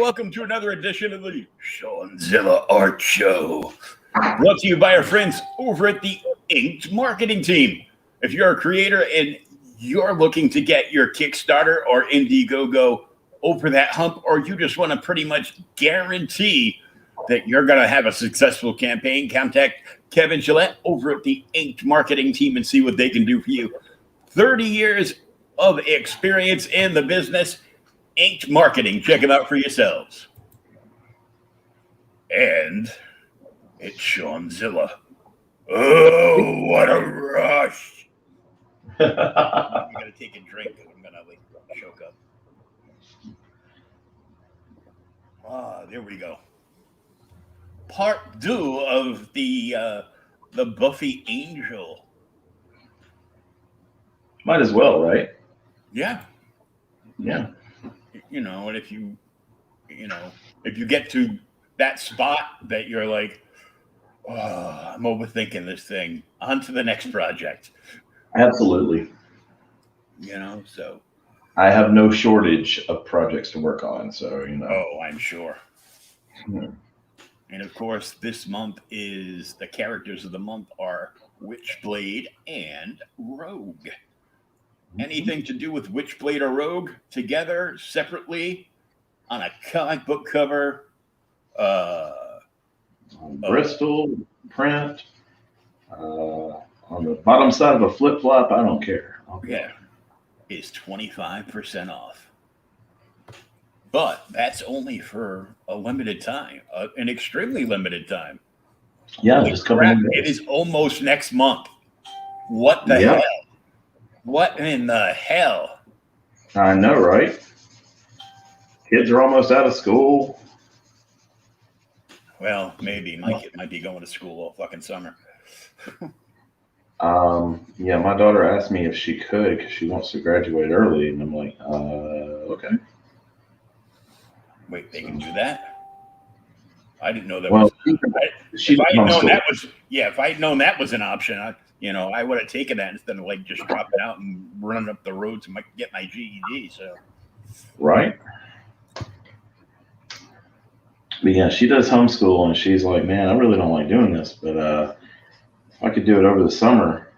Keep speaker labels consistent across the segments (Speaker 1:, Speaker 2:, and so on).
Speaker 1: welcome to another edition of the Shawn-Zilla Art Show. Brought to you by our friends over at the Inked Marketing Team. If you're a creator and you're looking to get your Kickstarter or Indiegogo over that hump, or you just want to pretty much guarantee that you're going to have a successful campaign, contact Kevin Gillette over at the Inked Marketing Team and see what they can do for you. 30 years of experience in the business. Inked Marketing. Check it out for yourselves. And it's Shawn-Zilla. Oh, what a rush. I'm going to take a drink. I'm going to choke up. There we go. Part 2 of the Buffy Angel.
Speaker 2: Might as well, right?
Speaker 1: Yeah.
Speaker 2: Yeah.
Speaker 1: You know, and if you get to that spot that you're like, oh, I'm overthinking this thing, on to the next project.
Speaker 2: Absolutely.
Speaker 1: You know, so.
Speaker 2: I have no shortage of projects to work on, so, you know.
Speaker 1: Oh, I'm sure. And of course, this month is the characters of the month are Witchblade and Rogue. Anything to do with Witchblade or Rogue together, separately, on a comic book cover,
Speaker 2: Bristol print, on the bottom side of a flip flop. I don't care.
Speaker 1: Yeah, is 25% off. But that's only for a limited time, an extremely limited time.
Speaker 2: Yeah, just coming.
Speaker 1: It is almost next month. What the hell? What in the hell?
Speaker 2: I know, right? Kids are almost out of school.
Speaker 1: Well, maybe my kid might be going to school all fucking summer.
Speaker 2: Yeah, my daughter asked me if she could because she wants to graduate early, and I'm like, okay.
Speaker 1: Wait, they can do that? I didn't know that.
Speaker 2: Well,
Speaker 1: if I had known that was an option, I would have taken that instead of like just dropping out and running up the road to get my GED. So,
Speaker 2: right. But yeah, she does homeschool, and she's like, man, I really don't like doing this, but if I could do it over the summer,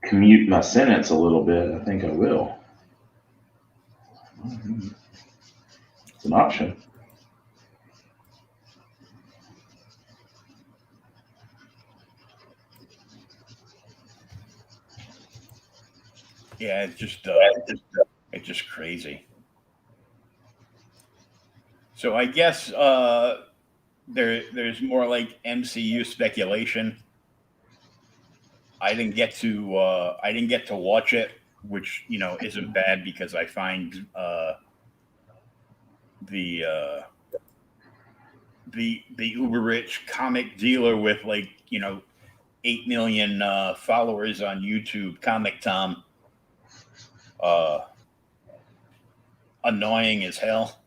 Speaker 2: commute my sentence a little bit, I think I will. It's an option.
Speaker 1: Yeah, it's just crazy. So I guess there's more like MCU speculation. I didn't get to watch it, which isn't bad because I find the uber rich comic dealer with 8 million followers on YouTube, Comic Tom, annoying as hell.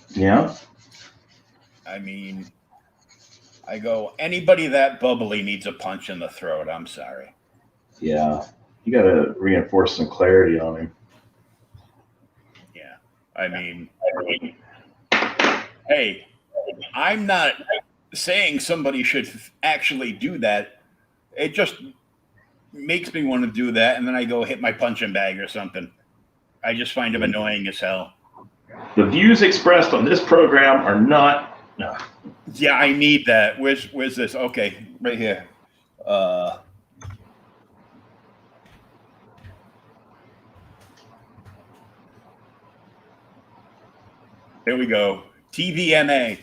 Speaker 2: Yeah.
Speaker 1: I mean, I go, anybody that bubbly needs a punch in the throat. I'm sorry.
Speaker 2: Yeah. You got to reinforce some clarity on him.
Speaker 1: Yeah. I mean, hey, I'm not saying somebody should actually do that. It just makes me want to do that. And then I go hit my punching bag or something. I just find him annoying as hell.
Speaker 2: The views expressed on this program are not. No.
Speaker 1: Yeah, I need that. Where's this? Okay, right here. There we go. TVMA.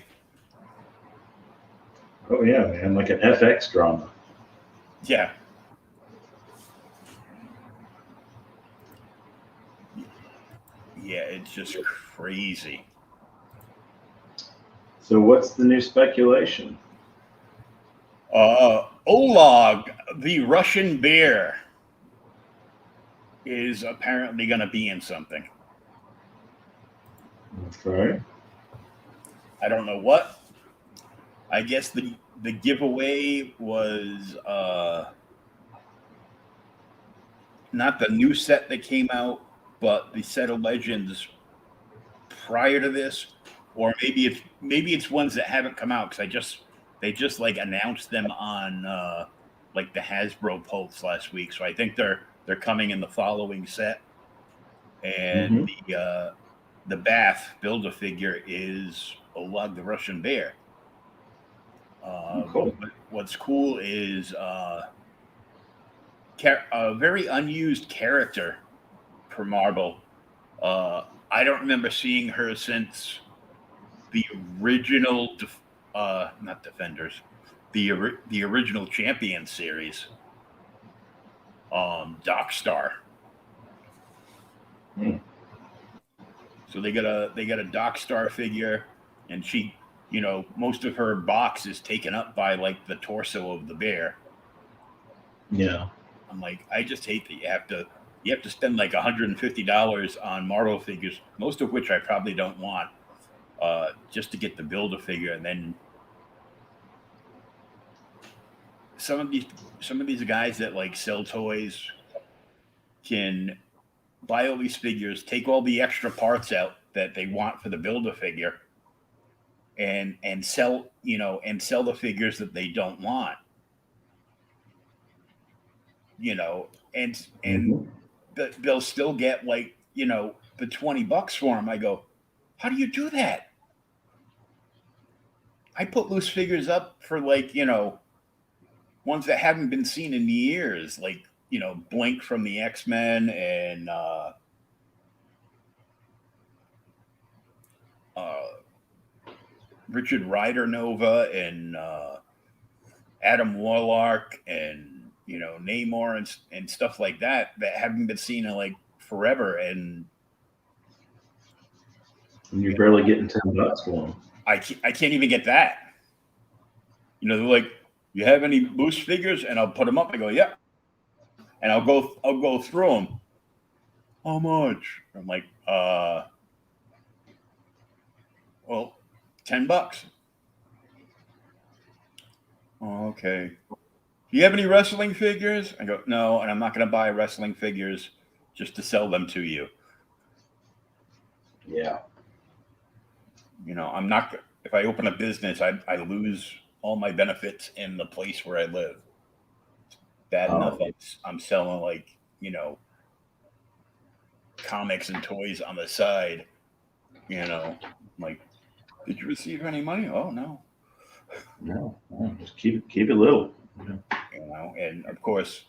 Speaker 2: Oh yeah, man, like an FX drama.
Speaker 1: Yeah. Yeah, it's just crazy.
Speaker 2: So what's the new speculation?
Speaker 1: Oleg, the Russian bear, is apparently going to be in something.
Speaker 2: Okay.
Speaker 1: I don't know what. I guess the giveaway was not the new set that came out, but the set of Legends prior to this, or maybe it's ones that haven't come out because they just like announced them on like the Hasbro Pulse last week. So I think they're coming in the following set. And the Bath Build-A-Figure is Oleg the Russian Bear.
Speaker 2: Cool.
Speaker 1: What's cool is a very unused character for Marvel. I don't remember seeing her since the original, not Defenders, the original Champion series. Doc Star. So they got a Doc Star figure, and she, most of her box is taken up by like the torso of the bear.
Speaker 2: Yeah.
Speaker 1: I'm like, I just hate that you have to spend like $150 on Marvel figures, most of which I probably don't want, just to get the Build-A-Figure, and then some of these guys that like sell toys can buy all these figures, take all the extra parts out that they want for the Build-A-Figure, and sell the figures that they don't want. And they'll still get like, the $20 for them. I go, how do you do that? I put loose figures up for like, ones that haven't been seen in years, like, Blink from the X-Men and Richard Rider Nova and Adam Warlock and Namor and stuff like that haven't been seen in like forever, and
Speaker 2: you're barely getting $10 for them.
Speaker 1: I can't even get that. They're like, you have any loose figures? And I'll put them up. I go, yeah. And I'll go through them. How much? I'm like, well, $10. Oh, okay. Do you have any wrestling figures? I go, no, and I'm not going to buy wrestling figures just to sell them to you.
Speaker 2: Yeah.
Speaker 1: I'm not. If I open a business, I lose all my benefits in the place where I live. Bad enough. I'm selling like comics and toys on the side. Like, did you receive any money? Oh no.
Speaker 2: No, just keep it little.
Speaker 1: And of course,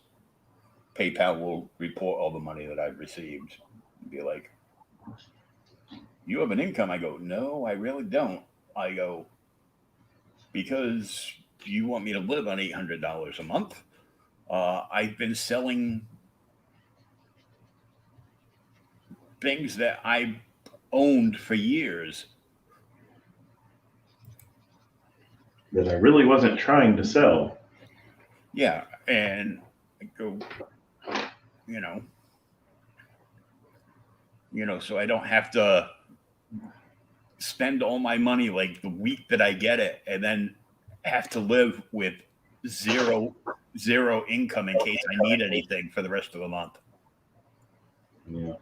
Speaker 1: PayPal will report all the money that I've received and be like, you have an income. I go, no, I really don't. I go, because you want me to live on $800 a month. I've been selling things that I owned for years
Speaker 2: that I really wasn't trying to sell.
Speaker 1: Yeah, and I go, so I don't have to spend all my money like the week that I get it, and then have to live with zero income in case I need anything for the rest of the month.
Speaker 2: Yeah.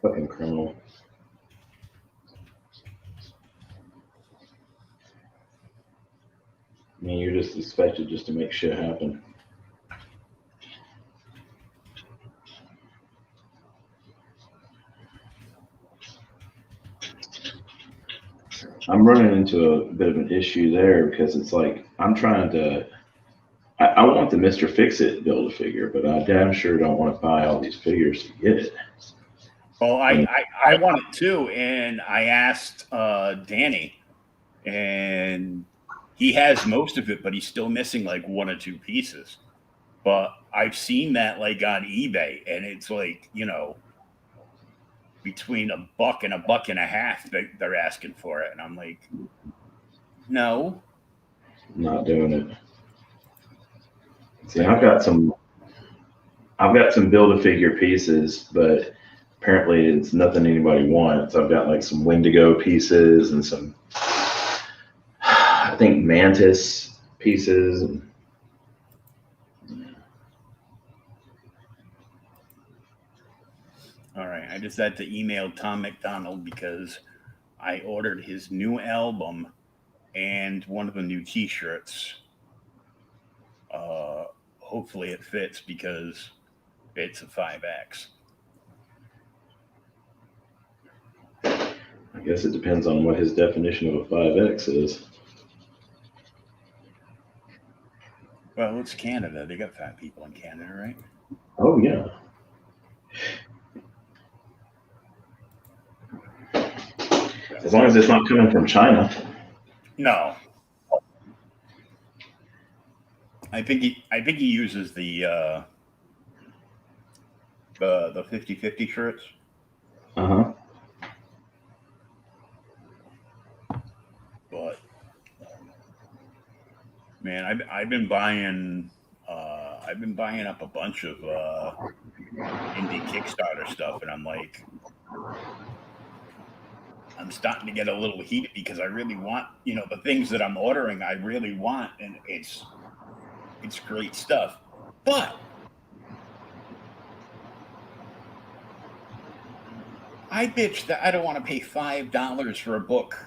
Speaker 2: Fucking criminal. I mean, you're just expected just to make shit happen. I'm running into a bit of an issue there because it's like I'm trying to. I want the Mr. Fix-It Build-A-Figure, but I damn sure don't want to buy all these figures to get it.
Speaker 1: Well, I want it too, and I asked Danny, and he has most of it, but he's still missing like one or two pieces. But I've seen that like on eBay, and it's like, between $1 and $1.50 they're asking for it, and I'm like, no,
Speaker 2: not doing it. See, I've got some Build-A-Figure pieces, but apparently it's nothing anybody wants. I've got like some Wendigo pieces and some, I think, Mantis pieces.
Speaker 1: All right. I just had to email Tom McDonald because I ordered his new album and one of the new T-shirts. Uh, Hopefully it fits because it's a 5X.
Speaker 2: I guess it depends on what his definition of a 5X is.
Speaker 1: Well, it's Canada. They got fat people in Canada, right?
Speaker 2: Oh, yeah. As long as it's not coming from China.
Speaker 1: No. I think he uses the 50/50 shirts.
Speaker 2: Uh-huh.
Speaker 1: But man, I've been buying up a bunch of indie Kickstarter stuff, and I'm like, I'm starting to get a little heated because I really want, the things that I'm ordering, I really want, and it's great stuff. But I bitch that I don't want to pay $5 for a book,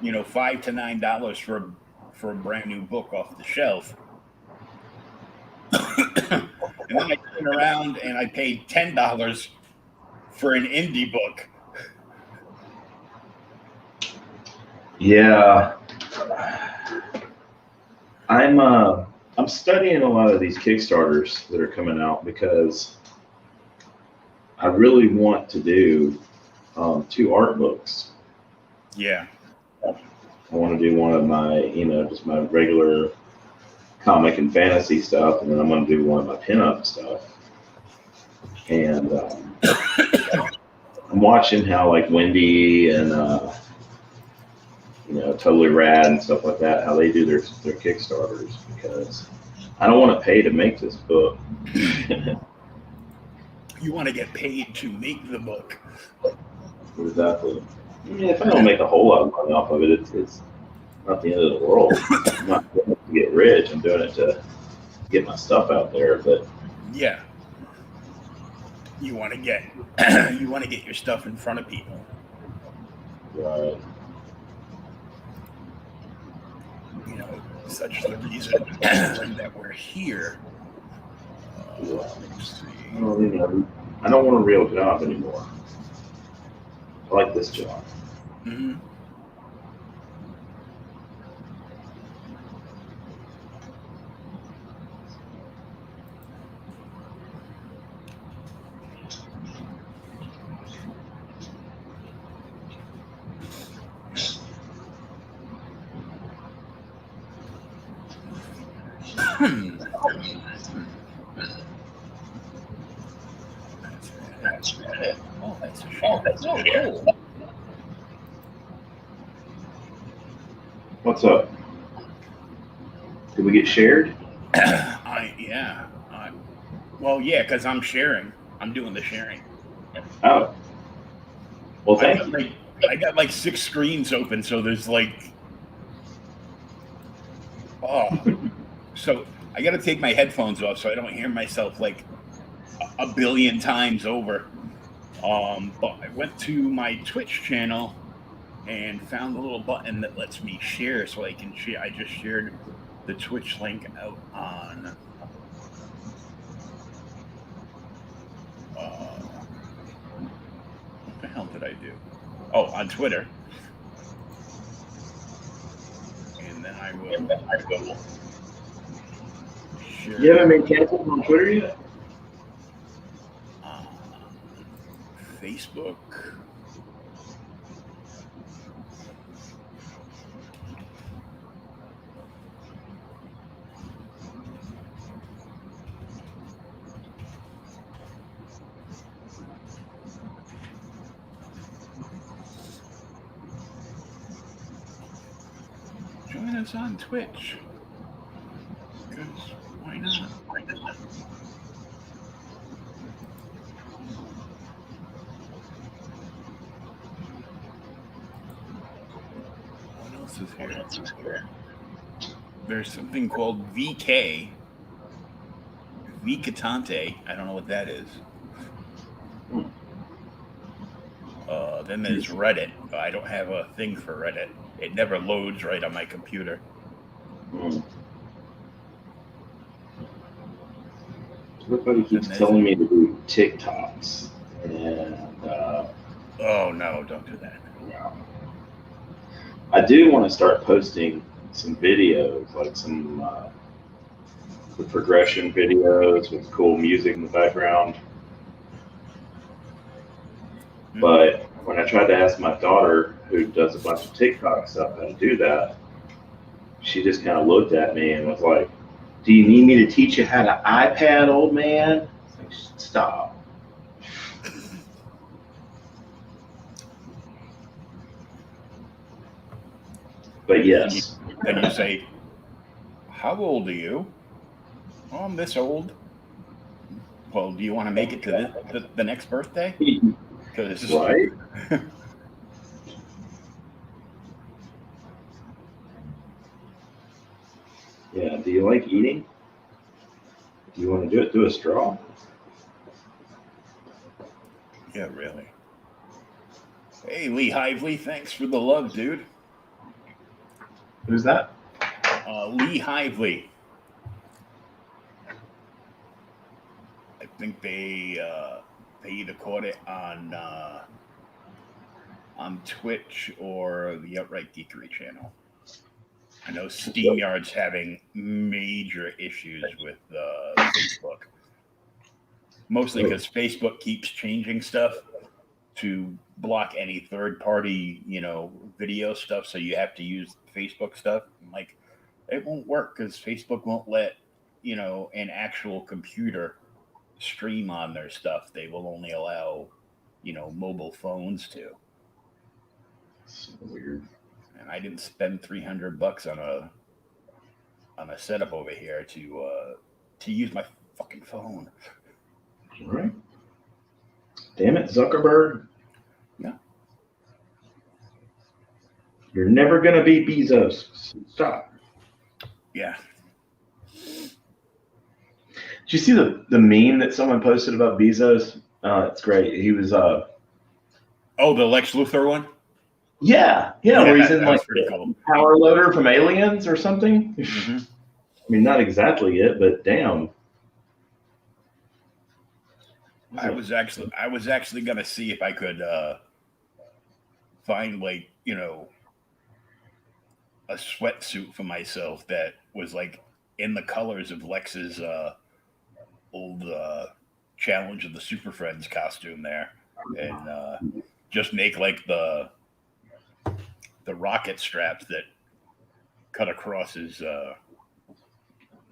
Speaker 1: $5 to $9 for a brand new book off the shelf. And then I turn around and I paid $10 for an indie book.
Speaker 2: Yeah. I'm studying a lot of these Kickstarters that are coming out because I really want to do 2 art books.
Speaker 1: Yeah.
Speaker 2: I want to do one of my, just my regular comic and fantasy stuff, and then I'm going to do one of my pinup stuff. And I'm watching how like Wendy and Totally Rad and stuff like that, how they do their Kickstarters, because I don't want to pay to make this book.
Speaker 1: You want to get paid to make the book.
Speaker 2: Exactly. I mean, if I don't make a whole lot of money off of it, it's not the end of the world. I'm not doing it to get rich. I'm doing it to get my stuff out there. But
Speaker 1: yeah, you want to get your stuff in front of people.
Speaker 2: Right.
Speaker 1: Such the reason that we're here. Let's see.
Speaker 2: I don't want a real job anymore. I like this job.
Speaker 1: Mm-hmm. Oh, that's a shame.
Speaker 2: What's up? Did we get shared?
Speaker 1: Yeah, because I'm sharing. I'm doing the sharing.
Speaker 2: Oh. Well, thank you.
Speaker 1: I got like 6 screens open, so there's like, so I got to take my headphones off so I don't hear myself like a billion times over. But I went to my Twitch channel and found a little button that lets me share, so I can share. I just shared the Twitch link out on what the hell did I do? Oh, on Twitter. And then I will share.
Speaker 2: You haven't been canceled on Twitter yet?
Speaker 1: Facebook. Join us on Twitch. Because why not? What else is here? There's something called VK. Vicatante. I don't know what that is. Then there's Reddit. I don't have a thing for Reddit. It never loads right on my computer.
Speaker 2: Everybody keeps telling me to do TikToks, and
Speaker 1: oh no, don't do that.
Speaker 2: Yeah. I do want to start posting some videos, like some the progression videos with cool music in the background. But when I tried to ask my daughter, who does a bunch of TikTok stuff, how to do that, she just kind of looked at me and was like, "Do you need me to teach you how to iPad, old man?" Like, stop. But yes.
Speaker 1: Then you say, "How old are you?" "Oh, I'm this old." "Well, do you want to make it to the next birthday?"
Speaker 2: Right? Yeah, do you like eating? Do you want to do it through a straw?
Speaker 1: Yeah, really. Hey, Lee Hively, thanks for the love, dude.
Speaker 2: Who's that?
Speaker 1: Lee Hively. I think they either caught it on Twitch or the Outright Geekery channel. I know SteamYard's having major issues with Facebook. Mostly because Facebook keeps changing stuff to block any third-party, video stuff. So you have to use Facebook stuff. Like, it won't work because Facebook won't let, an actual computer stream on their stuff. They will only allow, mobile phones to.
Speaker 2: So weird.
Speaker 1: And I didn't spend $300 on a setup over here to use my fucking phone.
Speaker 2: All right. Damn it, Zuckerberg.
Speaker 1: Yeah.
Speaker 2: You're never gonna be Bezos. Stop.
Speaker 1: Yeah.
Speaker 2: Did you see the meme that someone posted about Bezos? It's great. He was
Speaker 1: oh, the Lex Luthor one?
Speaker 2: Yeah, where he's in like
Speaker 1: pretty cool.
Speaker 2: Power Loader from Aliens or something.
Speaker 1: Mm-hmm.
Speaker 2: I mean, not exactly it, but damn.
Speaker 1: I was actually gonna see if I could find like a sweatsuit for myself that was like in the colors of Lex's old Challenge of the Super Friends costume there, and just make like the rocket straps that cut across his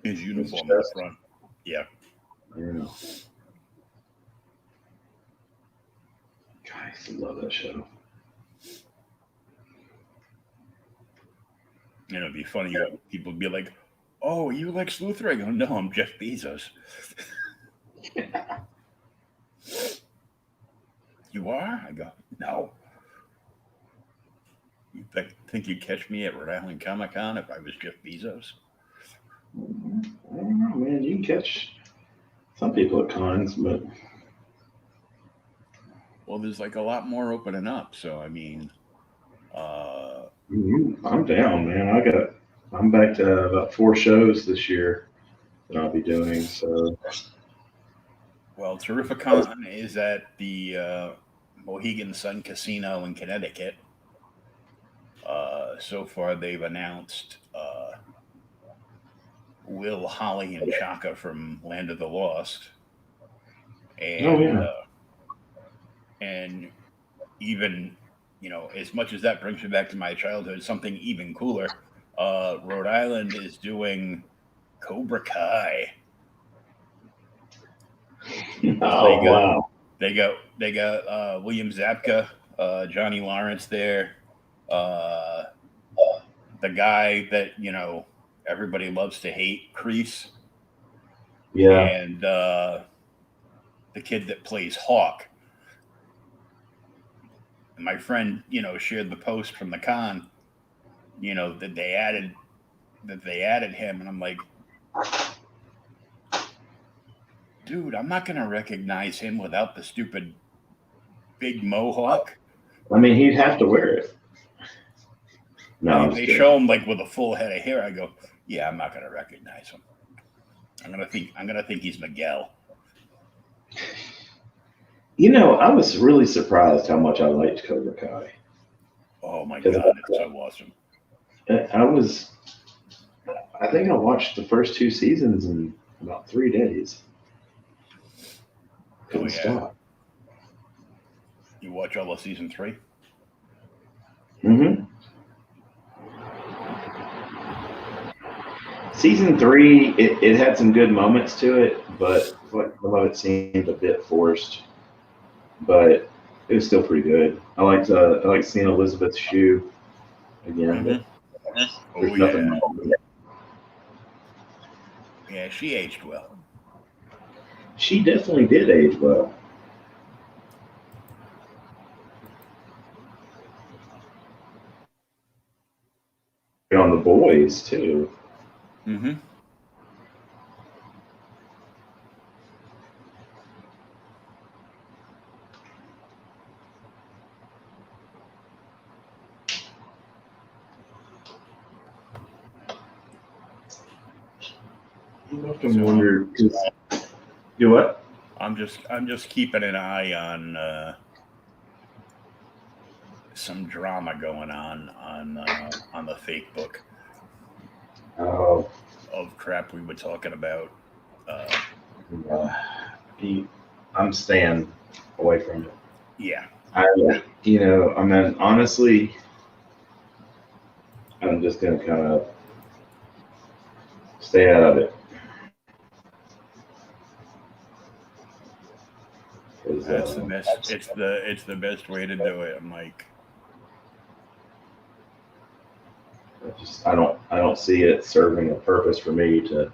Speaker 1: uniform in the front. Yeah.
Speaker 2: I used to love that show.
Speaker 1: It'd be funny. People would be like, "Oh, you Lex Luthor?" I go, "No, I'm Jeff Bezos."
Speaker 2: Yeah.
Speaker 1: "You are?" I go, "No." You think you'd catch me at Rhode Island Comic Con if I was Jeff Bezos?
Speaker 2: I don't know, man. You can catch some people at cons, but
Speaker 1: well, there's like a lot more opening up. So I mean,
Speaker 2: I'm down, man. I'm back to about 4 shows this year that I'll be doing. So,
Speaker 1: well, Terrificon is at the Mohegan Sun Casino in Connecticut. So far, they've announced Will, Holly, and Chaka from Land of the Lost, and and even as much as that brings me back to my childhood, something even cooler. Rhode Island is doing Cobra Kai.
Speaker 2: Wow!
Speaker 1: They got William Zabka, Johnny Lawrence there. The guy that everybody loves to hate, Kreese.
Speaker 2: Yeah.
Speaker 1: And the kid that plays Hawk. And my friend, shared the post from the con, that they added him, and I'm like, dude, I'm not gonna recognize him without the stupid big mohawk.
Speaker 2: I mean, he'd have to wear it. No,
Speaker 1: They show him like with a full head of hair. I go, yeah, I'm not gonna recognize him. I'm gonna think he's Miguel.
Speaker 2: You know, I was really surprised how much I liked Cobra Kai.
Speaker 1: Oh my god, it's so awesome.
Speaker 2: I think I watched the first 2 seasons in about 3 days. Couldn't stop.
Speaker 1: You watch all of season 3?
Speaker 2: Mm-hmm. Season 3, it had some good moments to it, but some of it seemed a bit forced. But it was still pretty good. I liked seeing Elizabeth Shue again.
Speaker 1: Mm-hmm.
Speaker 2: There's nothing wrong with it.
Speaker 1: Yeah, she aged well.
Speaker 2: She definitely did age well. On the boys too.
Speaker 1: Mm-hmm.
Speaker 2: I often wonder, because you what?
Speaker 1: I'm just keeping an eye on some drama going on the fake book.
Speaker 2: Oh,
Speaker 1: of crap we were talking about.
Speaker 2: I'm staying away from it.
Speaker 1: Yeah.
Speaker 2: I mean, honestly, I'm just gonna kind of stay out of it.
Speaker 1: That's the best. It's the best way to do it. I'm like,
Speaker 2: I don't see it serving a purpose for me to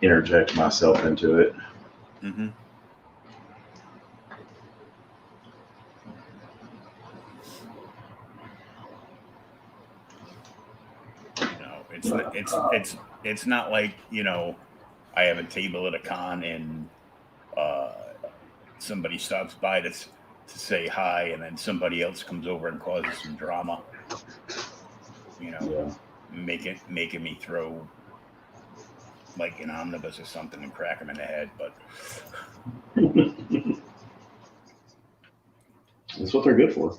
Speaker 2: interject myself into it.
Speaker 1: Mm-hmm. It's not like, I have a table at a con and somebody stops by to say hi, and then somebody else comes over and causes some drama. Making me throw like an omnibus or something and crack them in the head. But
Speaker 2: that's what they're good for.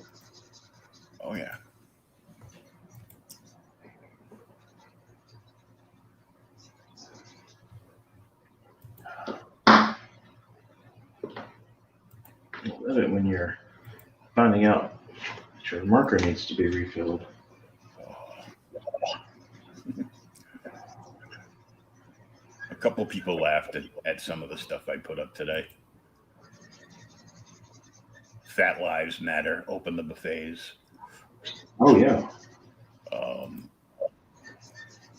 Speaker 1: Oh yeah.
Speaker 2: I love it when you're finding out that your marker needs to be refilled.
Speaker 1: A couple people laughed at some of the stuff I put up today. Fat Lives Matter. Open the buffets.
Speaker 2: Oh yeah.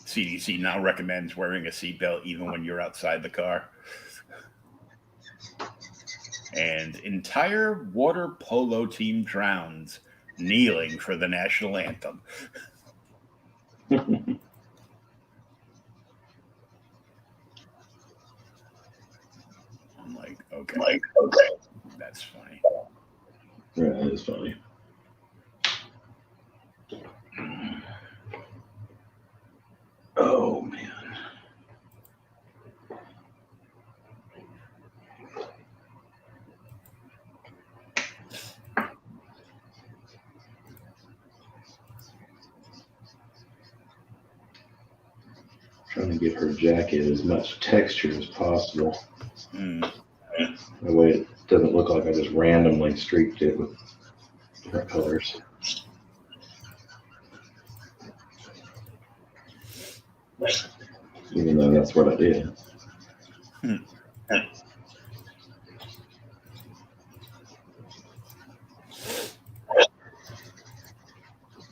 Speaker 1: CDC now recommends wearing a seatbelt even when you're outside the car. And entire water polo team drowns kneeling for the national anthem. I'm like, okay. That's funny.
Speaker 2: Yeah, that is funny. Oh man. Trying to give her jacket as much texture as possible. That way it doesn't look like I just randomly streaked it with different colors. Even though that's what I did.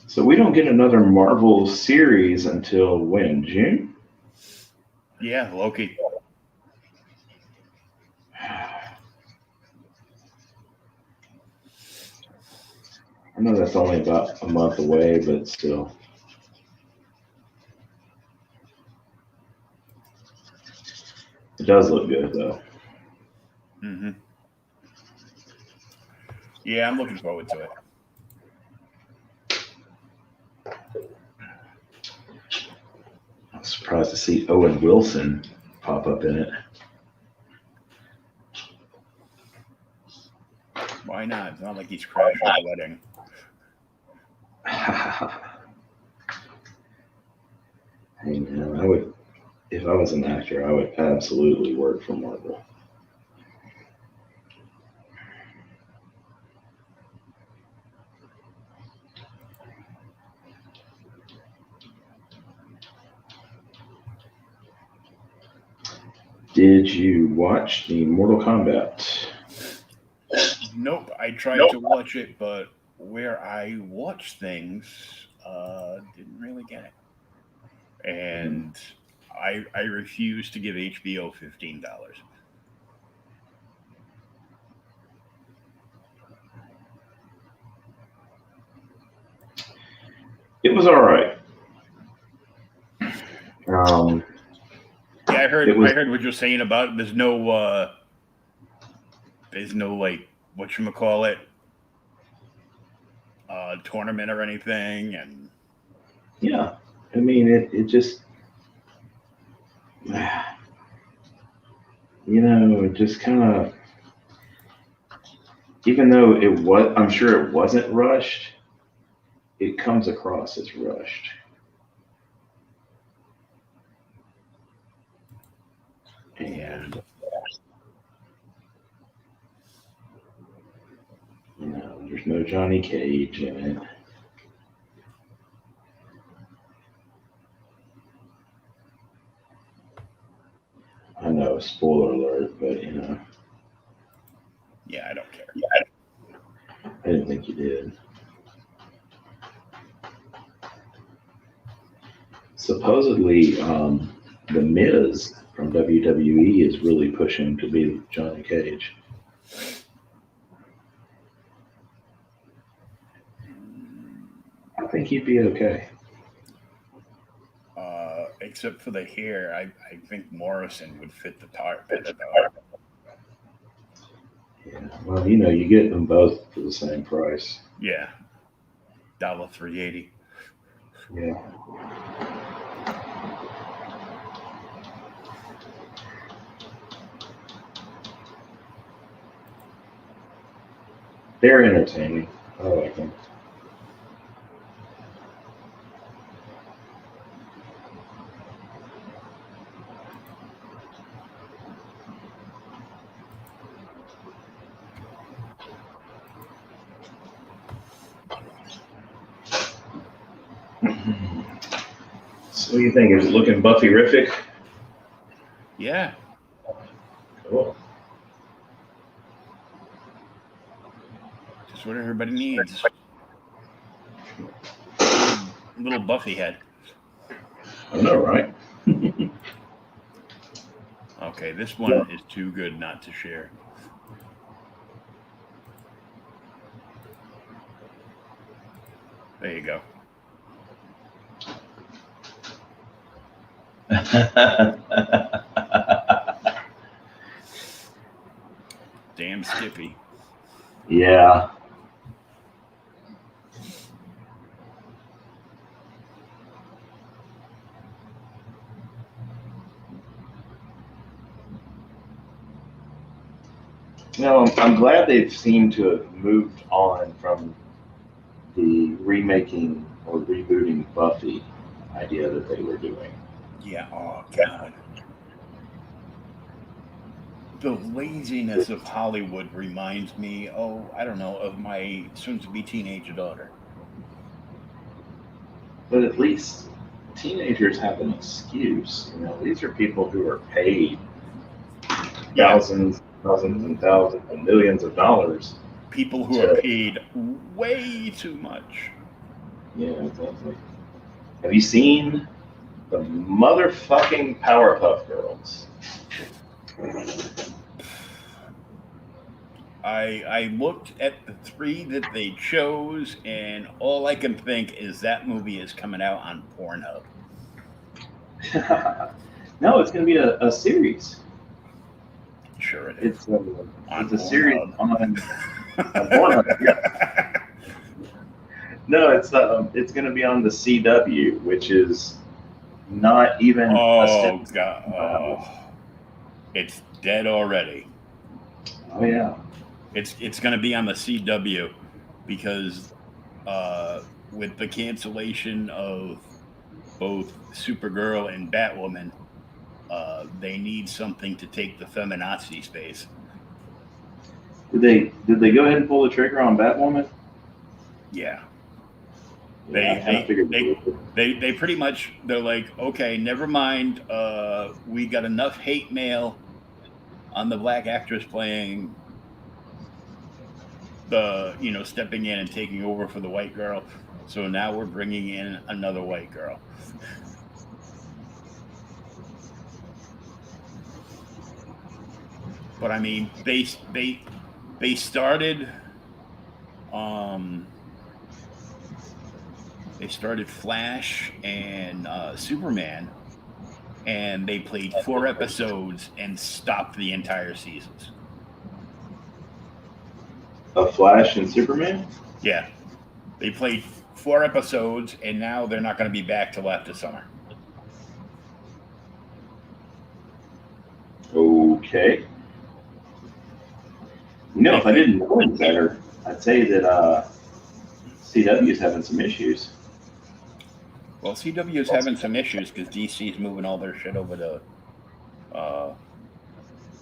Speaker 2: So we don't get another Marvel series until when? June?
Speaker 1: Yeah, Loki.
Speaker 2: I know that's only about a month away, but still. It does look good, though.
Speaker 1: Mm-hmm. Yeah, I'm looking forward to it.
Speaker 2: surprised to see Owen Wilson pop up in it.
Speaker 1: Why not? It's not like he's crashing a wedding.
Speaker 2: Hey man, I would, if I was an actor, I would absolutely work for Marvel. Did you watch the Mortal Kombat?
Speaker 1: Nope, I tried to watch it, but where I watch things, didn't really get it. And I refuse to give HBO $15.
Speaker 2: It was all right.
Speaker 1: Yeah, I heard what you're saying about it. There's no like whatchamacallit, tournament or anything, and
Speaker 2: yeah, I mean it just it just kind of, even though I'm sure it wasn't rushed, it comes across as rushed. And there's no Johnny Cage in it. I know, spoiler alert, but
Speaker 1: yeah, I don't care.
Speaker 2: I didn't think you did. Supposedly, The Miz from WWE is really pushing to be Johnny Cage. I think he'd be okay.
Speaker 1: Except for the hair, I think Morrison would fit the part better.
Speaker 2: Yeah, well, you get them both for the same price.
Speaker 1: Yeah, $3.80.
Speaker 2: Yeah. They're entertaining. I like them. So what do you think? Is it looking Buffy-rific?
Speaker 1: Yeah.
Speaker 2: Cool.
Speaker 1: Just what everybody needs. Little Buffy head.
Speaker 2: I know, right?
Speaker 1: Okay, this one is too good not to share. There you go. Damn Skippy.
Speaker 2: Yeah. No, I'm glad they've seemed to have moved on from the remaking or rebooting Buffy idea that they were doing.
Speaker 1: Yeah, oh God. The laziness of Hollywood reminds me, I don't know, of my soon-to-be teenage daughter.
Speaker 2: But at least teenagers have an excuse. These are people who are paid thousands and thousands and millions of dollars.
Speaker 1: People who are paid way too much.
Speaker 2: Yeah, exactly. Have you seen the motherfucking Powerpuff Girls?
Speaker 1: I looked at the 3 that they chose, and all I can think is that movie is coming out on Pornhub.
Speaker 2: No, it's going to be a series.
Speaker 1: Sure it is.
Speaker 2: It's a series on Pornhub. Yeah. No, it's going to be on the CW, which is Not even a step.
Speaker 1: Oh god, it's dead already.
Speaker 2: Oh yeah.
Speaker 1: It's going to be on the CW because with the cancellation of both Supergirl and Batwoman, they need something to take the feminazi space.
Speaker 2: Did they go ahead and pull the trigger on Batwoman?
Speaker 1: Yeah.
Speaker 2: Yeah, I kind of figured
Speaker 1: They pretty much, they're like, okay, never mind. We got enough hate mail on the black actress playing the, stepping in and taking over for the white girl. So now we're bringing in another white girl. But I mean, they started they started Flash and Superman, and they played 4 episodes and stopped the entire seasons.
Speaker 2: Of Flash and Superman?
Speaker 1: Yeah. They played 4 episodes, and now they're not going to be back till after summer.
Speaker 2: Okay. If I didn't know any better, I'd say that CW is having some issues.
Speaker 1: Well, CW is having some issues because DC is moving all their shit over to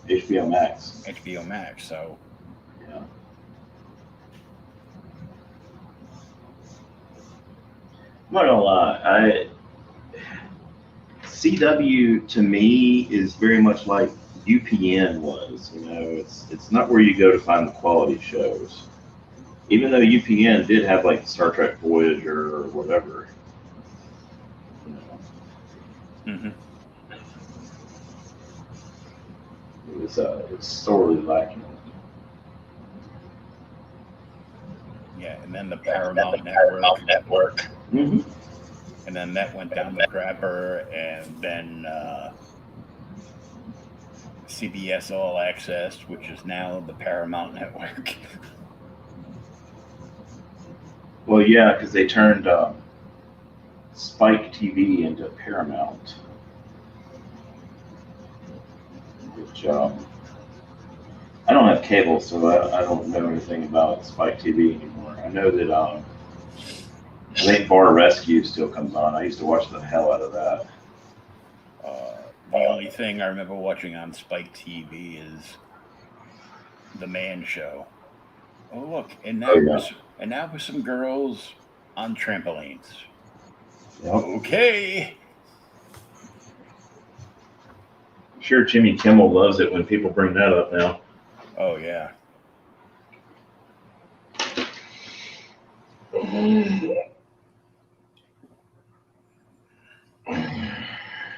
Speaker 2: HBO Max.
Speaker 1: HBO Max, so.
Speaker 2: Yeah. I'm not gonna lie, CW to me is very much like UPN was. It's not where you go to find the quality shows. Even though UPN did have like Star Trek Voyager or whatever.
Speaker 1: Mm-hmm.
Speaker 2: It's sorely lacking.
Speaker 1: Yeah, and then the Paramount Network.
Speaker 2: Mm-hmm.
Speaker 1: And then that went down the crapper, and then CBS All Access, which is now the Paramount Network.
Speaker 2: Well, yeah, because they turned Spike TV into Paramount, which I don't have cable, so I don't know anything about Spike TV anymore. I know that I think Bar Rescue still comes on. I used to watch the hell out of that.
Speaker 1: The only thing I remember watching on Spike TV is The Man Show. Oh look, and now with some girls on trampolines.
Speaker 2: Yep.
Speaker 1: Okay.
Speaker 2: I'm sure Jimmy Kimmel loves it when people bring that up now.
Speaker 1: Oh yeah.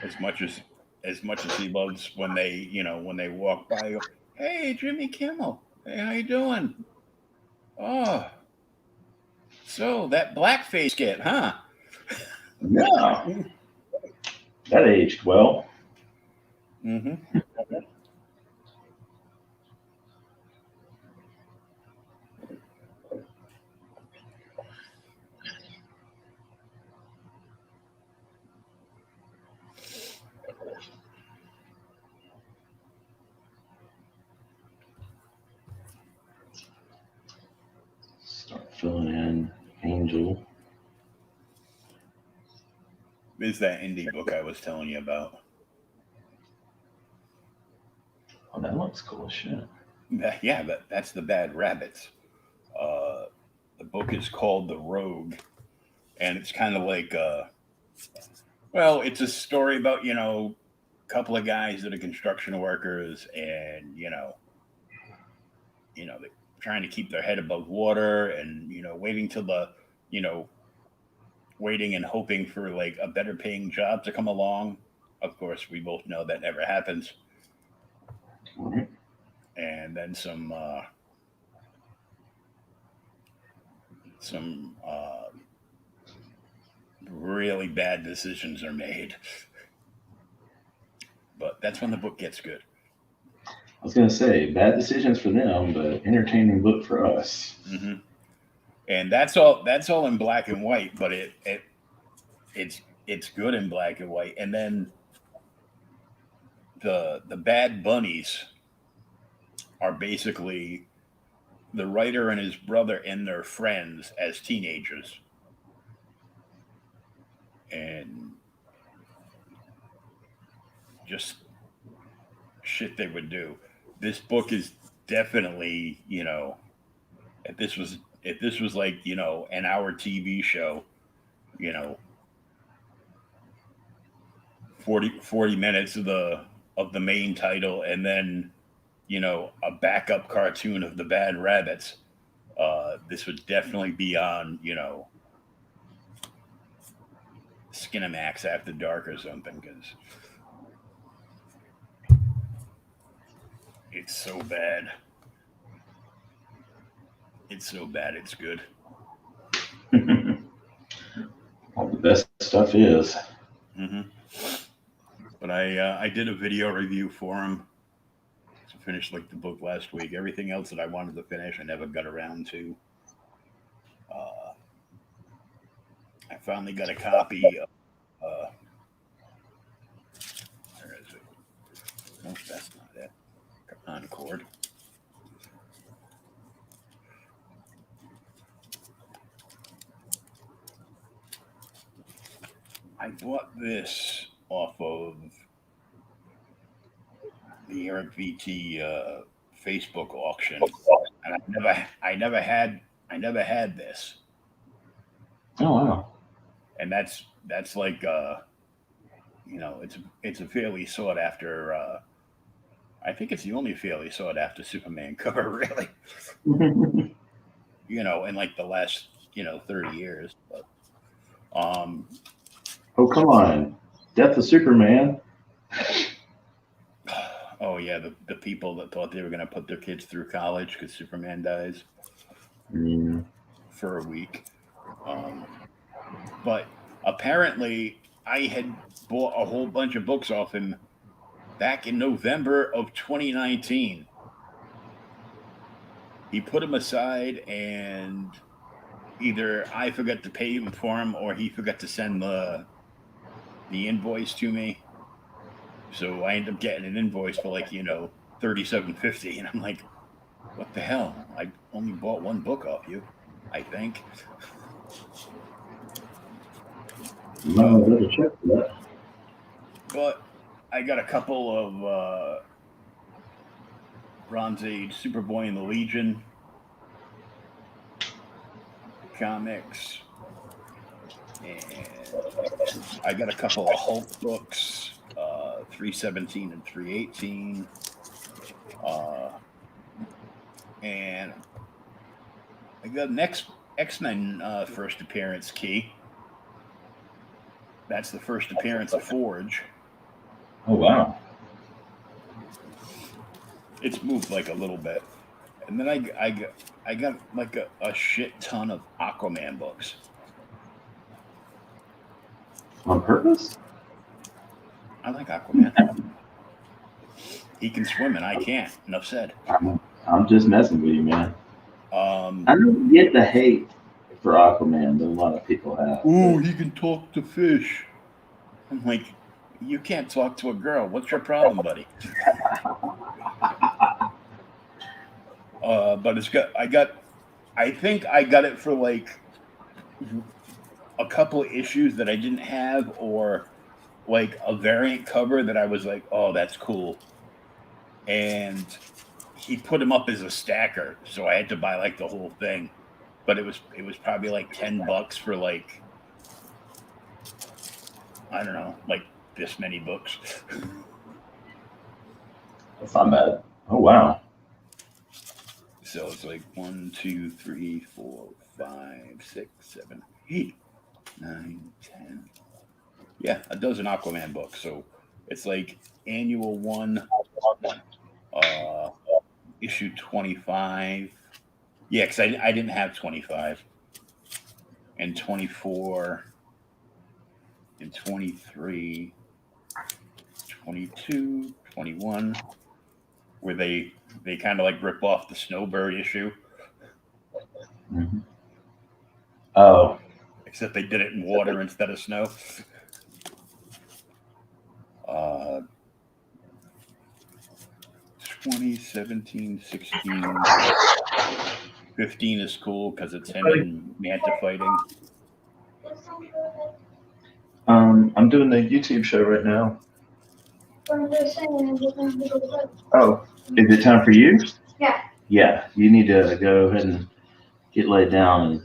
Speaker 1: As much as he loves when they walk by, hey Jimmy Kimmel, hey, how you doing? Oh, so that blackface skit, huh?
Speaker 2: Yeah, that aged well.
Speaker 1: Mm-hmm.
Speaker 2: Start filling in Angel.
Speaker 1: Is that indie book I was telling you about?
Speaker 2: Oh, that looks cool as shit.
Speaker 1: Yeah, that's the Bad Rabbits. The book is called The Rogue, and it's kind of like, it's a story about a couple of guys that are construction workers, and they're trying to keep their head above water, and waiting till the waiting and hoping for like a better paying job to come along. Of course, we both know that never happens.
Speaker 2: Right.
Speaker 1: And then some really bad decisions are made. But that's when the book gets good.
Speaker 2: I was going to say, bad decisions for them, but entertaining book for us.
Speaker 1: Mm-hmm. And that's all in black and white, but it's it's good in black and white. And then the Bad Bunnies are basically the writer and his brother and their friends as teenagers. And just shit they would do. This book is definitely, if this was like, an hour TV show, you know, 40 minutes of the main title, and then, a backup cartoon of the Bad Rabbits. This would definitely be on, Skinamax After Dark or something, because it's so bad. It's so bad, it's good.
Speaker 2: All the best stuff is.
Speaker 1: Mm-hmm. But I did a video review for him to finish like the book last week. Everything else that I wanted to finish, I never got around to. I finally got a copy of. Where is it? No, that's not it. Concord. I bought this off of the Eric VT Facebook auction, and I never had this.
Speaker 2: Oh wow!
Speaker 1: And that's like it's a fairly sought after. I think it's the only fairly sought after Superman cover, really. In like the last 30 years. But
Speaker 2: oh come on, Death of Superman.
Speaker 1: Oh yeah, the people that thought they were going to put their kids through college because Superman dies for a week. But apparently, I had bought a whole bunch of books off him back in November of 2019. He put them aside, and either I forgot to pay him for them, or he forgot to send the invoice to me. So I ended up getting an invoice for like $37.50, and I'm like, what the hell? I only bought one book off you, I think.
Speaker 2: No, I better check for that.
Speaker 1: But I got a couple of Bronze Age Superboy and the Legion comics, and I got a couple of Hulk books, 317 and 318, and I got an X-Men first appearance key. That's the first appearance of Forge.
Speaker 2: Oh wow!
Speaker 1: It's moved like a little bit, and then I got like a shit ton of Aquaman books.
Speaker 2: On purpose?
Speaker 1: I like Aquaman. He can swim and I can't. Enough said.
Speaker 2: I'm just messing with you, man. I don't get the hate for Aquaman that a lot of people have.
Speaker 1: Ooh, he can talk to fish. I'm like, you can't talk to a girl. What's your problem, buddy? But I think I got it for like a couple of issues that I didn't have, or like a variant cover that I was like, oh, that's cool. And he put him up as a stacker, so I had to buy like the whole thing. But it was probably like $10 for like, I don't know, like this many books.
Speaker 2: That's not bad. Oh wow.
Speaker 1: So it's like 1, 2, 3, 4, 5, 6, 7, 8, 9, 10. Yeah, a dozen Aquaman books. So it's like annual 1, issue 25. Yeah, because I didn't have 25. And 24, and 23, 22, 21, where they kind of like rip off the Snowbird issue.
Speaker 2: Mm-hmm. Oh.
Speaker 1: Except they did it in water instead of snow. Uh, 20, 17, 16, 15 is cool because it's him and Manta fighting.
Speaker 2: I'm doing the YouTube show right now. Oh, is it time for you?
Speaker 3: Yeah.
Speaker 2: Yeah, you need to go ahead and get laid down and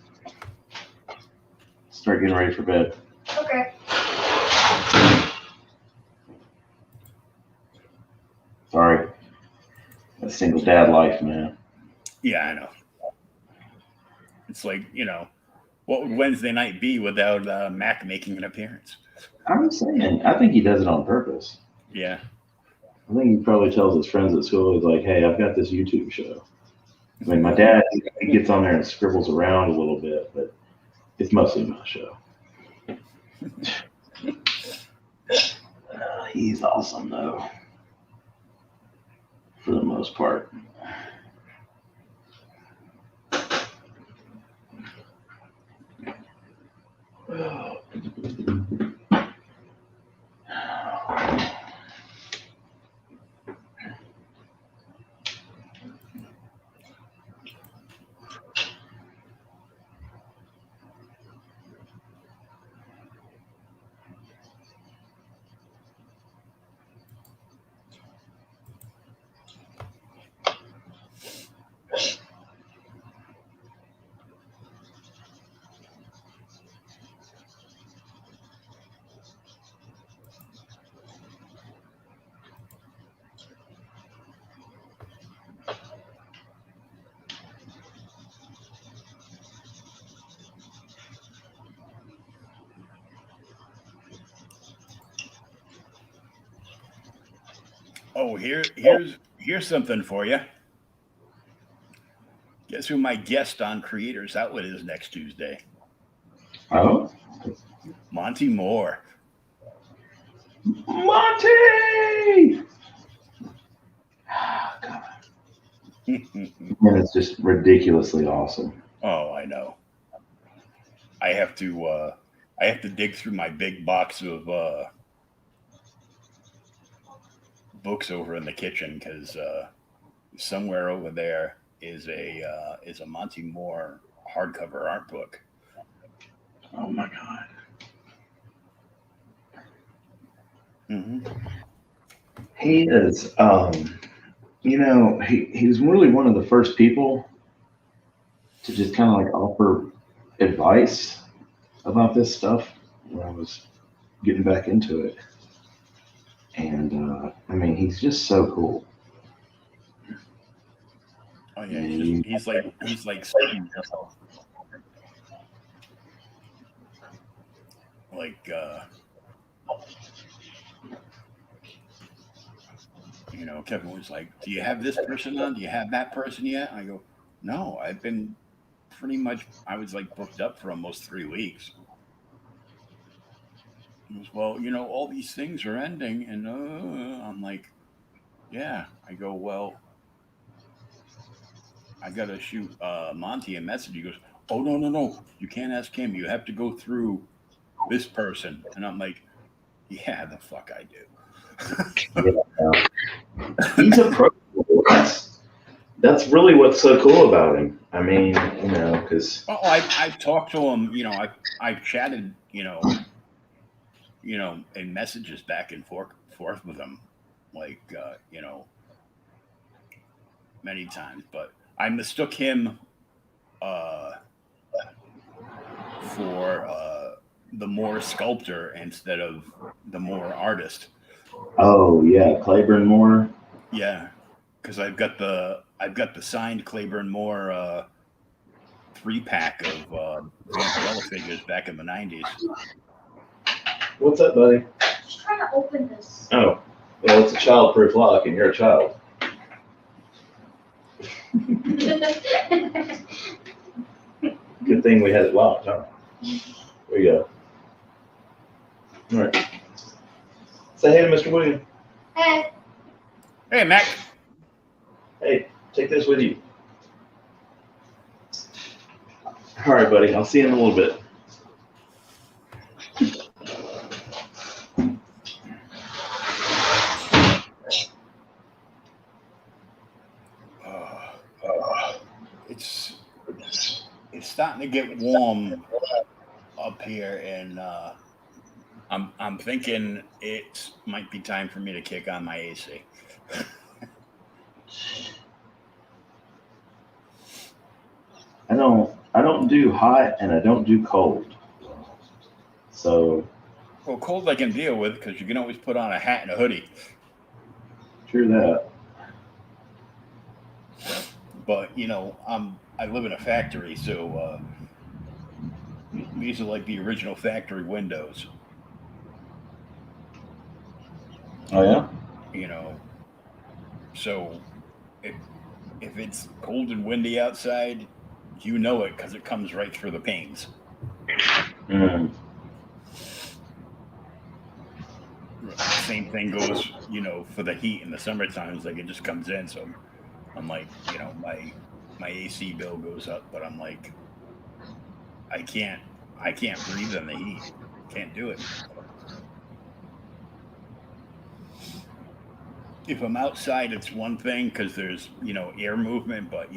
Speaker 2: start getting ready for bed.
Speaker 3: Okay.
Speaker 2: Sorry. That single dad life, man.
Speaker 1: Yeah, I know. It's like, what would Wednesday night be without Mac making an appearance?
Speaker 2: I'm saying, I think he does it on purpose.
Speaker 1: Yeah.
Speaker 2: I think he probably tells his friends at school, he's like, hey, I've got this YouTube show. I mean, my dad, he gets on there and scribbles around a little bit, but it's mostly my show. He's awesome, though, for the most part.
Speaker 1: Oh, here's something for you. Guess who my guest on Creators Outlet is next Tuesday?
Speaker 2: Oh?
Speaker 1: Monty Moore.
Speaker 2: Monty! God. And it's just ridiculously awesome.
Speaker 1: Oh, I know. I have to dig through my big box of books over in the kitchen because somewhere over there is a Monty Moore hardcover art book.
Speaker 2: Oh my God.
Speaker 1: Mm-hmm.
Speaker 2: He is, he was really one of the first people to just kind of like offer advice about this stuff when I was getting back into it. And I mean, he's just so cool.
Speaker 1: Oh yeah, he's like Kevin was like, do you have this person on? Do you have that person yet? I go, no, I've been I was like booked up for almost 3 weeks. He goes, well, all these things are ending. And I'm like, yeah. I go, well, I got to shoot Monty a message. He goes, oh, no. You can't ask him. You have to go through this person. And I'm like, yeah, the fuck I do.
Speaker 2: He's a pro. That's really what's so cool about him. I mean, because
Speaker 1: I've talked to him. I've chatted. In messages back and forth with him, like many times. But I mistook him for the Moore sculptor instead of the Moore artist.
Speaker 2: Oh yeah, Claiborne Moore.
Speaker 1: Yeah, because I've got the signed Claiborne Moore 3-pack of Vampirella figures back in the 90s.
Speaker 2: What's up, buddy?
Speaker 3: Just trying to open this.
Speaker 2: Oh, well, it's a child-proof lock, and you're a child. Good thing we had it locked, huh? There you go. All right. Say hey to Mr. William.
Speaker 3: Hey.
Speaker 1: Hey, Mac.
Speaker 2: Hey, take this with you. All right, buddy. I'll see you in a little bit.
Speaker 1: it's starting to get warm up here, and I'm thinking it might be time for me to kick on my AC.
Speaker 2: I don't do hot and I don't do cold. So
Speaker 1: Well, cold I can deal with because you can always put on a hat and a hoodie.
Speaker 2: true that.
Speaker 1: But I live in a factory, so these are like the original factory windows.
Speaker 2: Oh yeah?
Speaker 1: You know, so if if it's cold and windy outside, you know it because it comes right through the panes.
Speaker 2: Mm.
Speaker 1: Same thing goes, for the heat in the summer times. Like it just comes in. So I'm like, my AC bill goes up, but I'm like, I can't I can't breathe in the heat. Can't do it. If I'm outside, it's one thing because there's air movement, but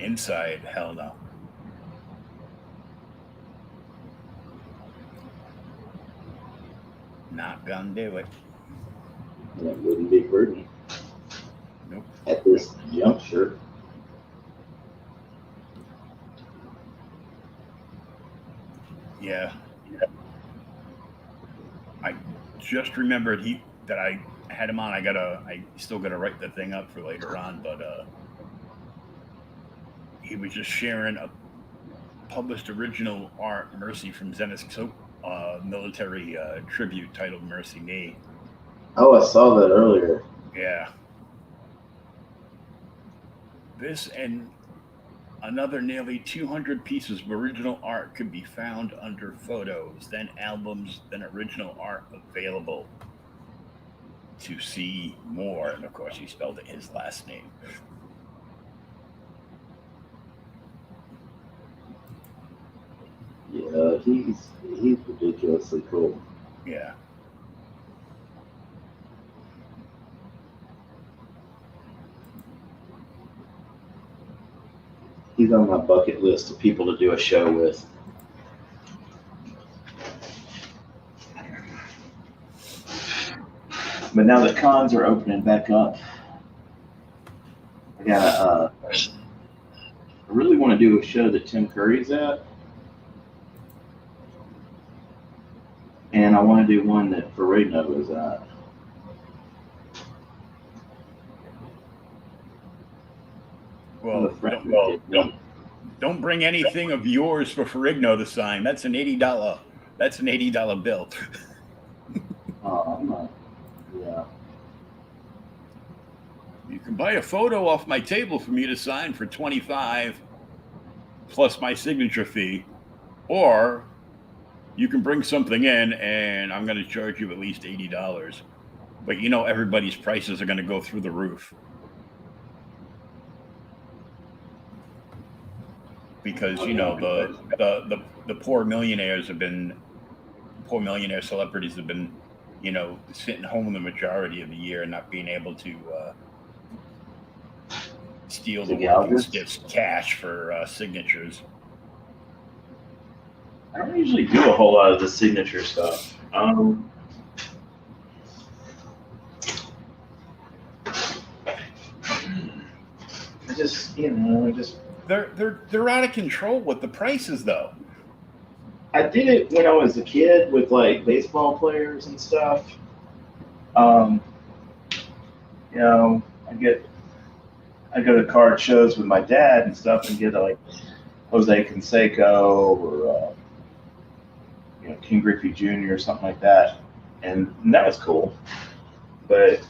Speaker 1: inside, hell no, not gonna do it.
Speaker 2: That wouldn't be prudent
Speaker 1: Nope.
Speaker 2: at this juncture.
Speaker 1: Yeah, I just remembered that I had him on. I still gotta write the thing up for later on, but he was just sharing a published original art, Mercy from Zenith Soap, military tribute titled Mercy Me.
Speaker 2: Oh, I saw that earlier.
Speaker 1: Yeah, this and another nearly 200 pieces of original art could be found under photos, then albums, then original art available to see more. And of course, he spelled it his last name.
Speaker 2: Yeah, he's ridiculously cool.
Speaker 1: Yeah.
Speaker 2: He's on my bucket list of people to do a show with. But now that cons are opening back up, I gotta. I really want to do a show that Tim Curry's at, and I want to do one that Ferrigno is at.
Speaker 1: Well, don't bring anything of yours for Ferrigno to sign. That's an $80. That's an $80 bill.
Speaker 2: I'm not. Yeah.
Speaker 1: You can buy a photo off my table for me to sign for 25 plus my signature fee, or you can bring something in and I'm going to charge you at least $80. But everybody's prices are going to go through the roof because the poor millionaires have been poor millionaire celebrities have been sitting home the majority of the year and not being able to steal the working stiff's cash for signatures.
Speaker 2: I don't usually do a whole lot of the signature stuff. I just,
Speaker 1: they're out of control with the prices though.
Speaker 2: I did it when I was a kid with like baseball players and stuff. I go to card shows with my dad and stuff and get like Jose Canseco or King Griffey Jr. or something like that, and that was cool. But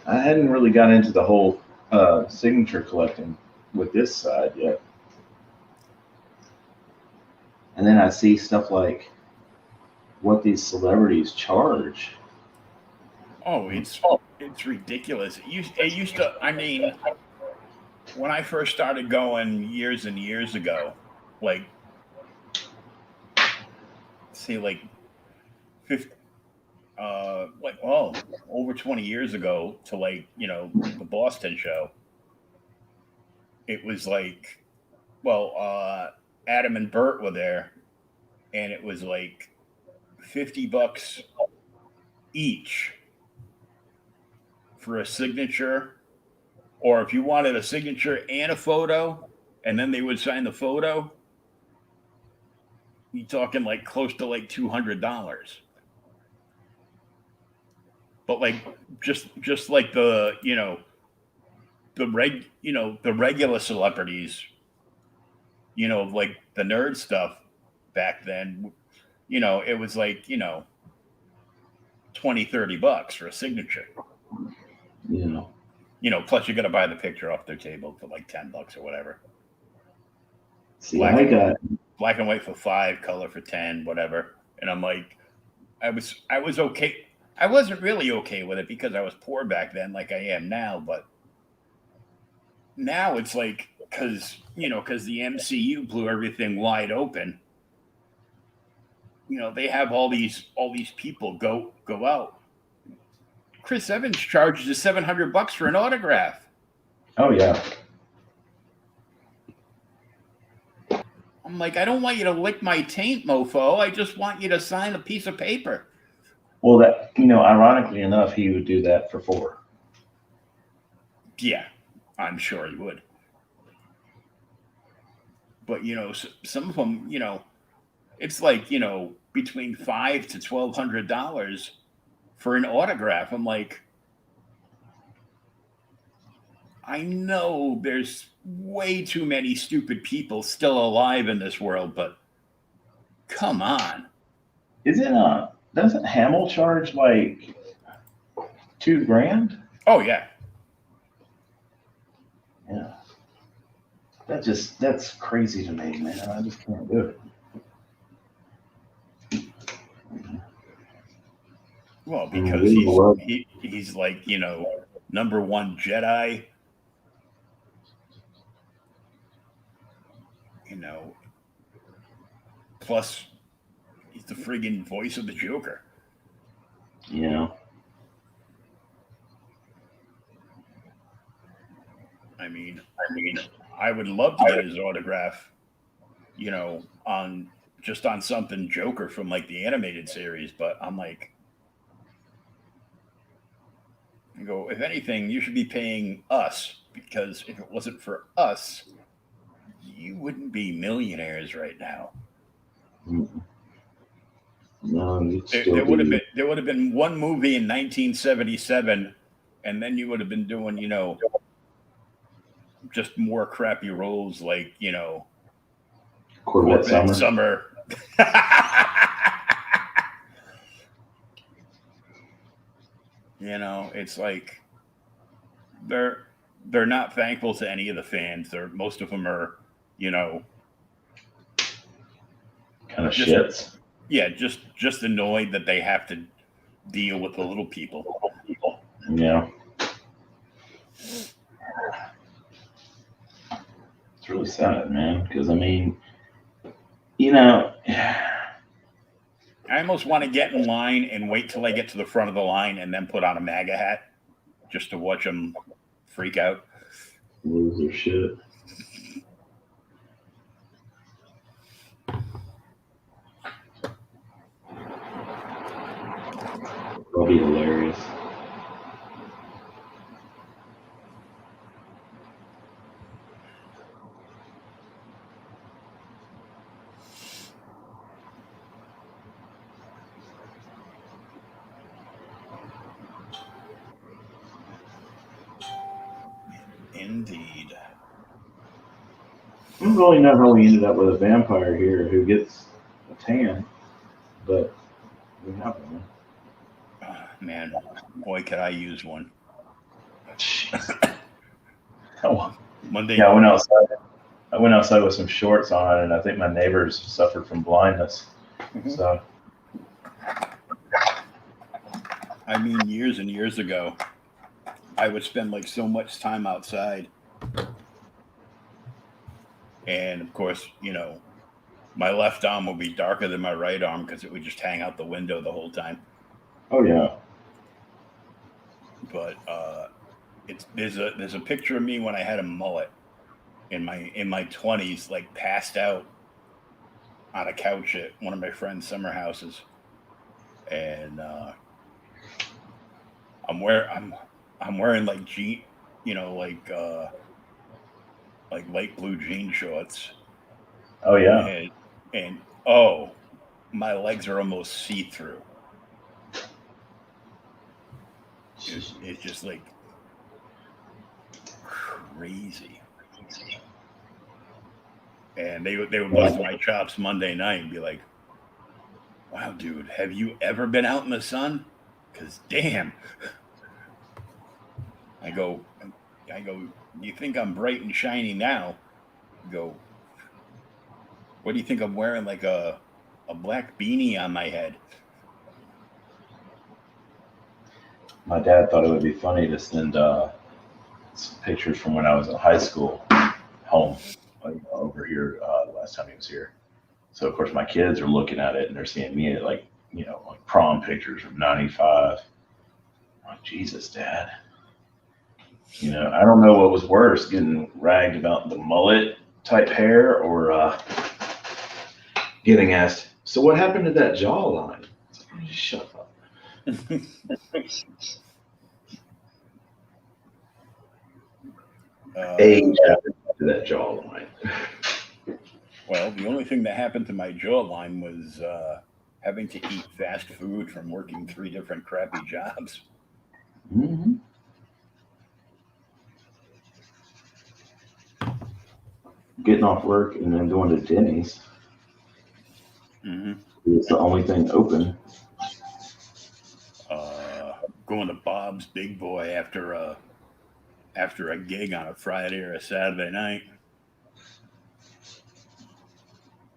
Speaker 2: I hadn't really got into the whole signature collecting with this side yet. And then I see stuff like what these celebrities charge.
Speaker 1: Oh, it's ridiculous. It used to. I mean, when I first started going years and years ago, like say like 50, over 20 years ago to like the Boston show. it was like, well, Adam and Bert were there, and it was like $50 each for a signature, or if you wanted a signature and a photo, and then they would sign the photo, you're talking like close to like $200. But like just like the the regular celebrities, like the nerd stuff back then, it was like, 20-30 bucks for a signature.
Speaker 2: Yeah.
Speaker 1: Plus you got to buy the picture off their table for like $10 or whatever.
Speaker 2: See, I got
Speaker 1: black and white for 5, color for 10, whatever. And I'm like, I was okay. I wasn't really okay with it because I was poor back then, like I am now. But now it's like, because the MCU blew everything wide open. They have all these people go out. Chris Evans charges us $700 for an autograph.
Speaker 2: Oh yeah.
Speaker 1: I'm like, I don't want you to lick my taint, mofo. I just want you to sign a piece of paper.
Speaker 2: Well, that ironically enough, he would do that for 4.
Speaker 1: Yeah, I'm sure he would. But some of them, it's like between $500 to $1,200 for an autograph. I'm like, I know there's way too many stupid people still alive in this world, but come on.
Speaker 2: Doesn't Hamill charge like $2,000?
Speaker 1: Oh yeah.
Speaker 2: Yeah. That's crazy to me, man. I just can't do it.
Speaker 1: Well, because he's like, number one Jedi. Plus he's the friggin' voice of the Joker.
Speaker 2: Yeah.
Speaker 1: I mean, I would love to get his autograph, on something Joker from like the animated series, but I'm like, if anything, you should be paying us, because if it wasn't for us, you wouldn't be millionaires right now.
Speaker 2: No,
Speaker 1: there would have been one movie in 1977, and then you would have been doing, just more crappy roles like,
Speaker 2: Corvette
Speaker 1: Summer. It's like they're not thankful to any of the fans. Most of them are,
Speaker 2: kind of shits.
Speaker 1: Yeah, just annoyed that they have to deal with the little people.
Speaker 2: Yeah. It's really sad, man, because I mean,
Speaker 1: I almost want to get in line and wait till I get to the front of the line and then put on a MAGA hat just to watch them freak out.
Speaker 2: Lose their shit. That'll be hilarious.
Speaker 1: Indeed.
Speaker 2: I don't really know how we ended up with a vampire here who gets a tan, but we have one.
Speaker 1: Man, boy, could I use one.
Speaker 2: Oh,
Speaker 1: Monday.
Speaker 2: Yeah, I went outside with some shorts on, and I think my neighbors suffered from blindness. Mm-hmm. So,
Speaker 1: I mean, years and years ago, I would spend like so much time outside. And of course, my left arm would be darker than my right arm because it would just hang out the window the whole time.
Speaker 2: Oh yeah.
Speaker 1: But there's a picture of me when I had a mullet, in my 20s, like passed out on a couch at one of my friend's summer houses, and I'm wearing like jean, you know, like light blue jean shorts,
Speaker 2: Oh yeah.
Speaker 1: and oh, my legs are almost see through. It's just like crazy. And they would bust my chops Monday night and be like, "Wow, dude, have you ever been out in the sun? Cause damn." I go, I go. You think I'm bright and shiny now? I go. What do you think I'm wearing? Like a black beanie on my head.
Speaker 2: My dad thought it would be funny to send some pictures from when I was in high school home, over here the last time he was here. So of course my kids are looking at it and they're seeing me at like, like prom pictures from '95. I'm like, Jesus, Dad. I don't know what was worse, getting ragged about the mullet type hair or getting asked, so what happened to that jawline? It's like, just shut up. Age happened to that jawline.
Speaker 1: Well, the only thing that happened to my jawline was having to eat fast food from working 3 different crappy jobs.
Speaker 2: Mm-hmm. Getting off work and then going to Denny's.
Speaker 1: Mm-hmm.
Speaker 2: It's the only thing open.
Speaker 1: Going to Bob's Big Boy after a gig on a Friday or a Saturday night,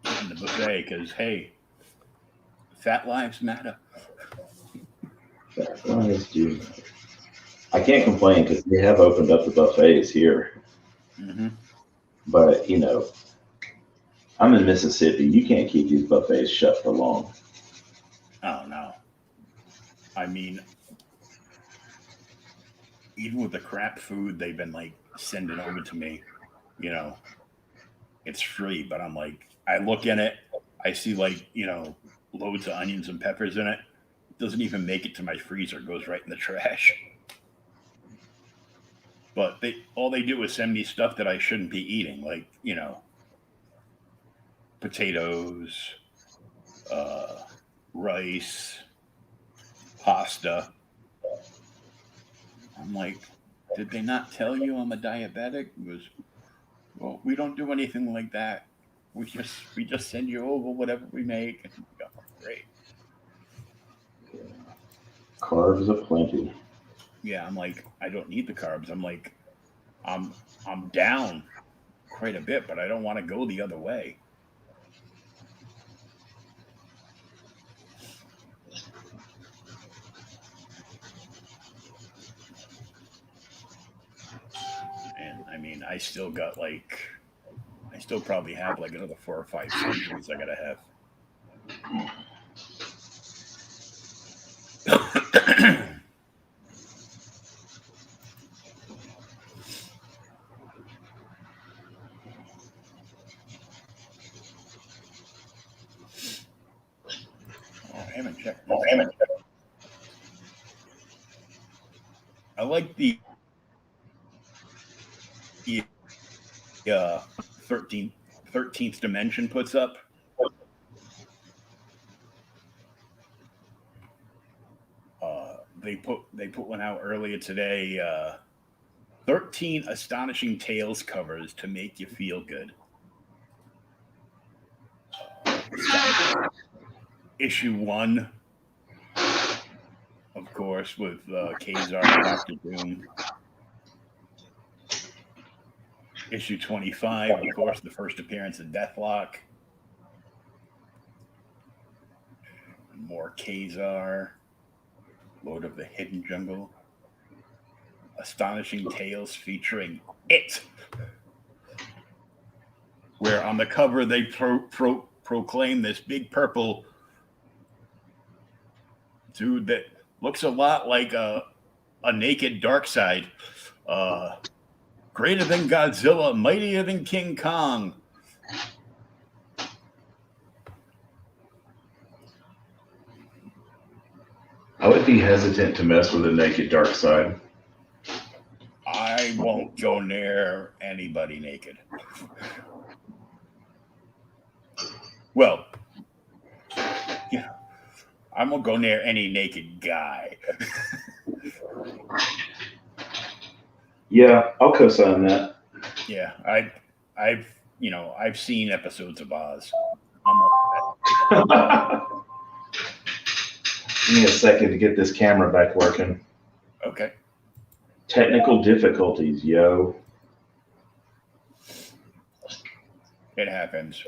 Speaker 1: hitting the buffet because hey, fat lives matter.
Speaker 2: Fat lives do. I can't complain because they have opened up the buffets here.
Speaker 1: Mm-hmm.
Speaker 2: But, I'm in Mississippi. You can't keep these buffets shut for long.
Speaker 1: Oh no, I mean, even with the crap food they've been like sending over to me, you know, it's free, but I'm like, I look in it, I see like, loads of onions and peppers in it. It doesn't even make it to my freezer, it goes right in the trash. But all they do is send me stuff that I shouldn't be eating, like, potatoes, uh, rice, pasta. I'm like, did they not tell you I'm a diabetic? It was, well, we don't do anything like that. We just send you over whatever we make. And we go, great.
Speaker 2: Carbs aplenty.
Speaker 1: Yeah, I'm like, I don't need the carbs. I'm like, I'm I'm down quite a bit, but I don't want to go the other way. And I mean, I still probably have like another 4 or 5 surgeries I gotta have. Oh, I haven't checked this yet. I like the uh, 13th, 13th dimension puts up. They put one out earlier today. 13 astonishing tales covers to make you feel good. Issue one, of course, with Kazar and Doctor Doom. Issue 25, of course, the first appearance of Deathlock. More Kazar, Lord of the Hidden Jungle. Astonishing Tales featuring It, where on the cover they proclaim this big purple dude that looks a lot like a naked dark side. Uh, Greater than Godzilla, mightier than King Kong.
Speaker 2: I would be hesitant to mess with the naked dark side.
Speaker 1: I won't go near anybody naked. Well, yeah, I won't go near any naked guy.
Speaker 2: Yeah, I'll co-sign that.
Speaker 1: Yeah, I've seen episodes of Oz.
Speaker 2: Give me a second to get this camera back working.
Speaker 1: Okay.
Speaker 2: Technical difficulties, yo.
Speaker 1: It happens.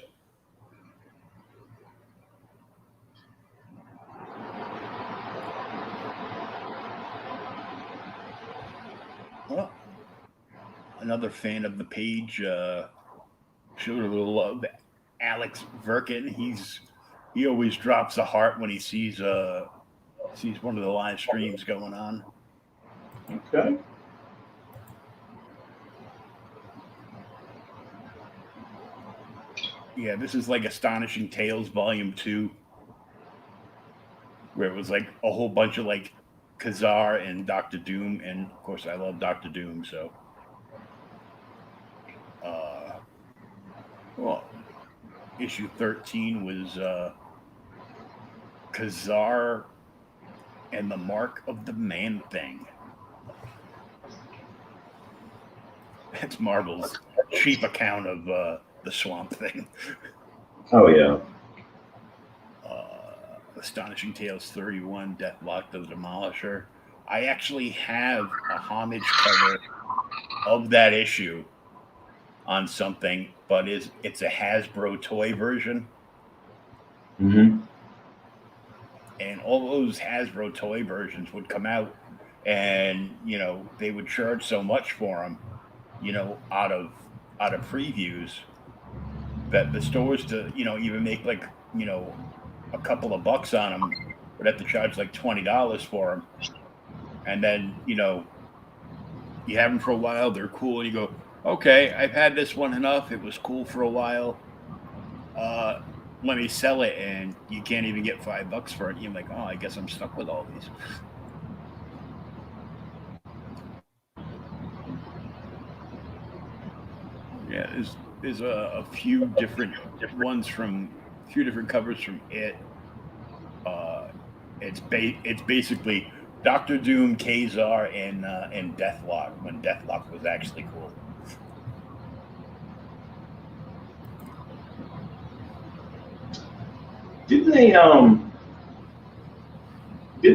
Speaker 1: Well, another fan of the page showed a little love. Alex Verkin. He always drops a heart when he sees one of the live streams going on.
Speaker 2: Okay.
Speaker 1: Yeah, this is like Astonishing Tales Volume 2, where it was like a whole bunch of like Kazar and Doctor Doom, and of course I love Doctor Doom, so well, issue 13 was Kazar and the Mark of the Man-Thing. That's Marvel's cheap account of the Swamp Thing.
Speaker 2: Oh yeah.
Speaker 1: Astonishing Tales 31, Deathlock the Demolisher. I actually have a homage cover of that issue on something, but it's a Hasbro toy version.
Speaker 2: Mm-hmm.
Speaker 1: And all those Hasbro toy versions would come out, and they would charge so much for them, out of previews, that the stores to even make like a couple of bucks on them would have to charge like $20 for them. And then you have them for a while, they're cool, and you go, okay, I've had this one enough, it was cool for a while, let me sell it, and you can't even get $5 for it. You're like, oh, I guess I'm stuck with all these. Yeah, there's a few different ones from a few different covers from it. It's basically Doctor Doom, Kazar, and Deathlock, when Deathlock was actually cool.
Speaker 2: Didn't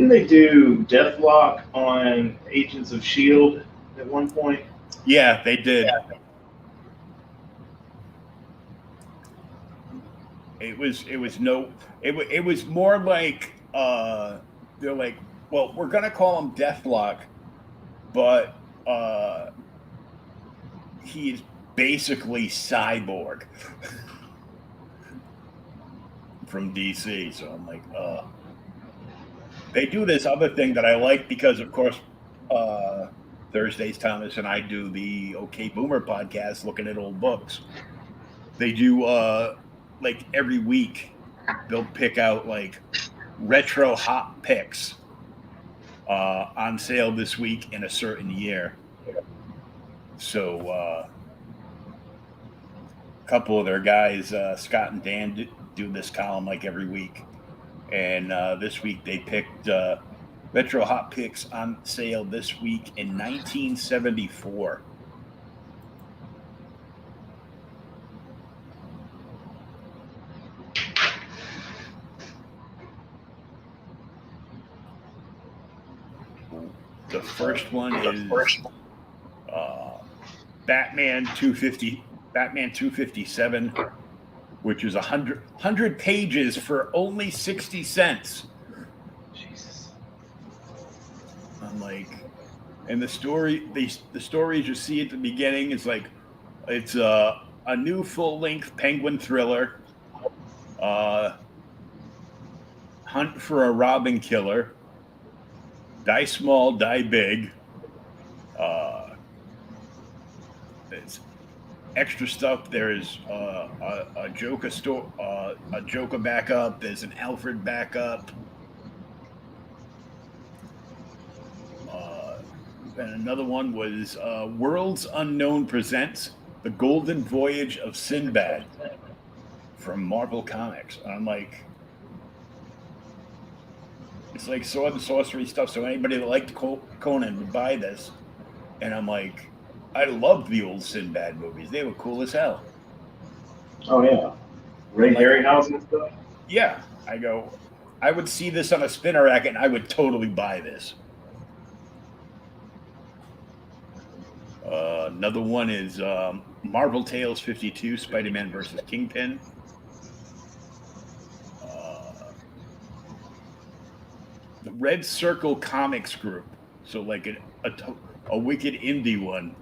Speaker 2: they do Deathlock on Agents of S.H.I.E.L.D. at one point?
Speaker 1: Yeah, they did. Yeah. It was more like they're like, well, we're gonna call him Deathlock, but he is basically Cyborg from DC. So I'm like, they do this other thing that I like because, of course, Thursdays Thomas and I do the OK Boomer podcast, looking at old books. They do like every week they'll pick out like retro hot picks on sale this week in a certain year. So a couple of their guys, Scott and Dan, do this column like every week. And this week they picked retro hot picks on sale this week in 1974. The first one is Batman 257, which is 100 pages for only 60 cents.
Speaker 2: Jesus.
Speaker 1: I'm like, and the story you see at the beginning is like, it's a new full-length Penguin thriller, hunt for a Robin killer, die small, die big. There's extra stuff. There's a Joker a Joker backup. There's an Alfred backup. Uh, and another one was Worlds Unknown presents The Golden Voyage of Sinbad from Marvel Comics. And I'm like, it's like sword and sorcery stuff. So anybody that liked Conan would buy this. And I'm like, I loved the old Sinbad movies. They were cool as hell.
Speaker 2: Oh yeah, Ray Harryhausen stuff.
Speaker 1: Yeah, I would see this on a spinner rack and I would totally buy this. Another one is Marvel Tales 52, Spider-Man versus Kingpin. The Red Circle Comics Group, so like a wicked indie one.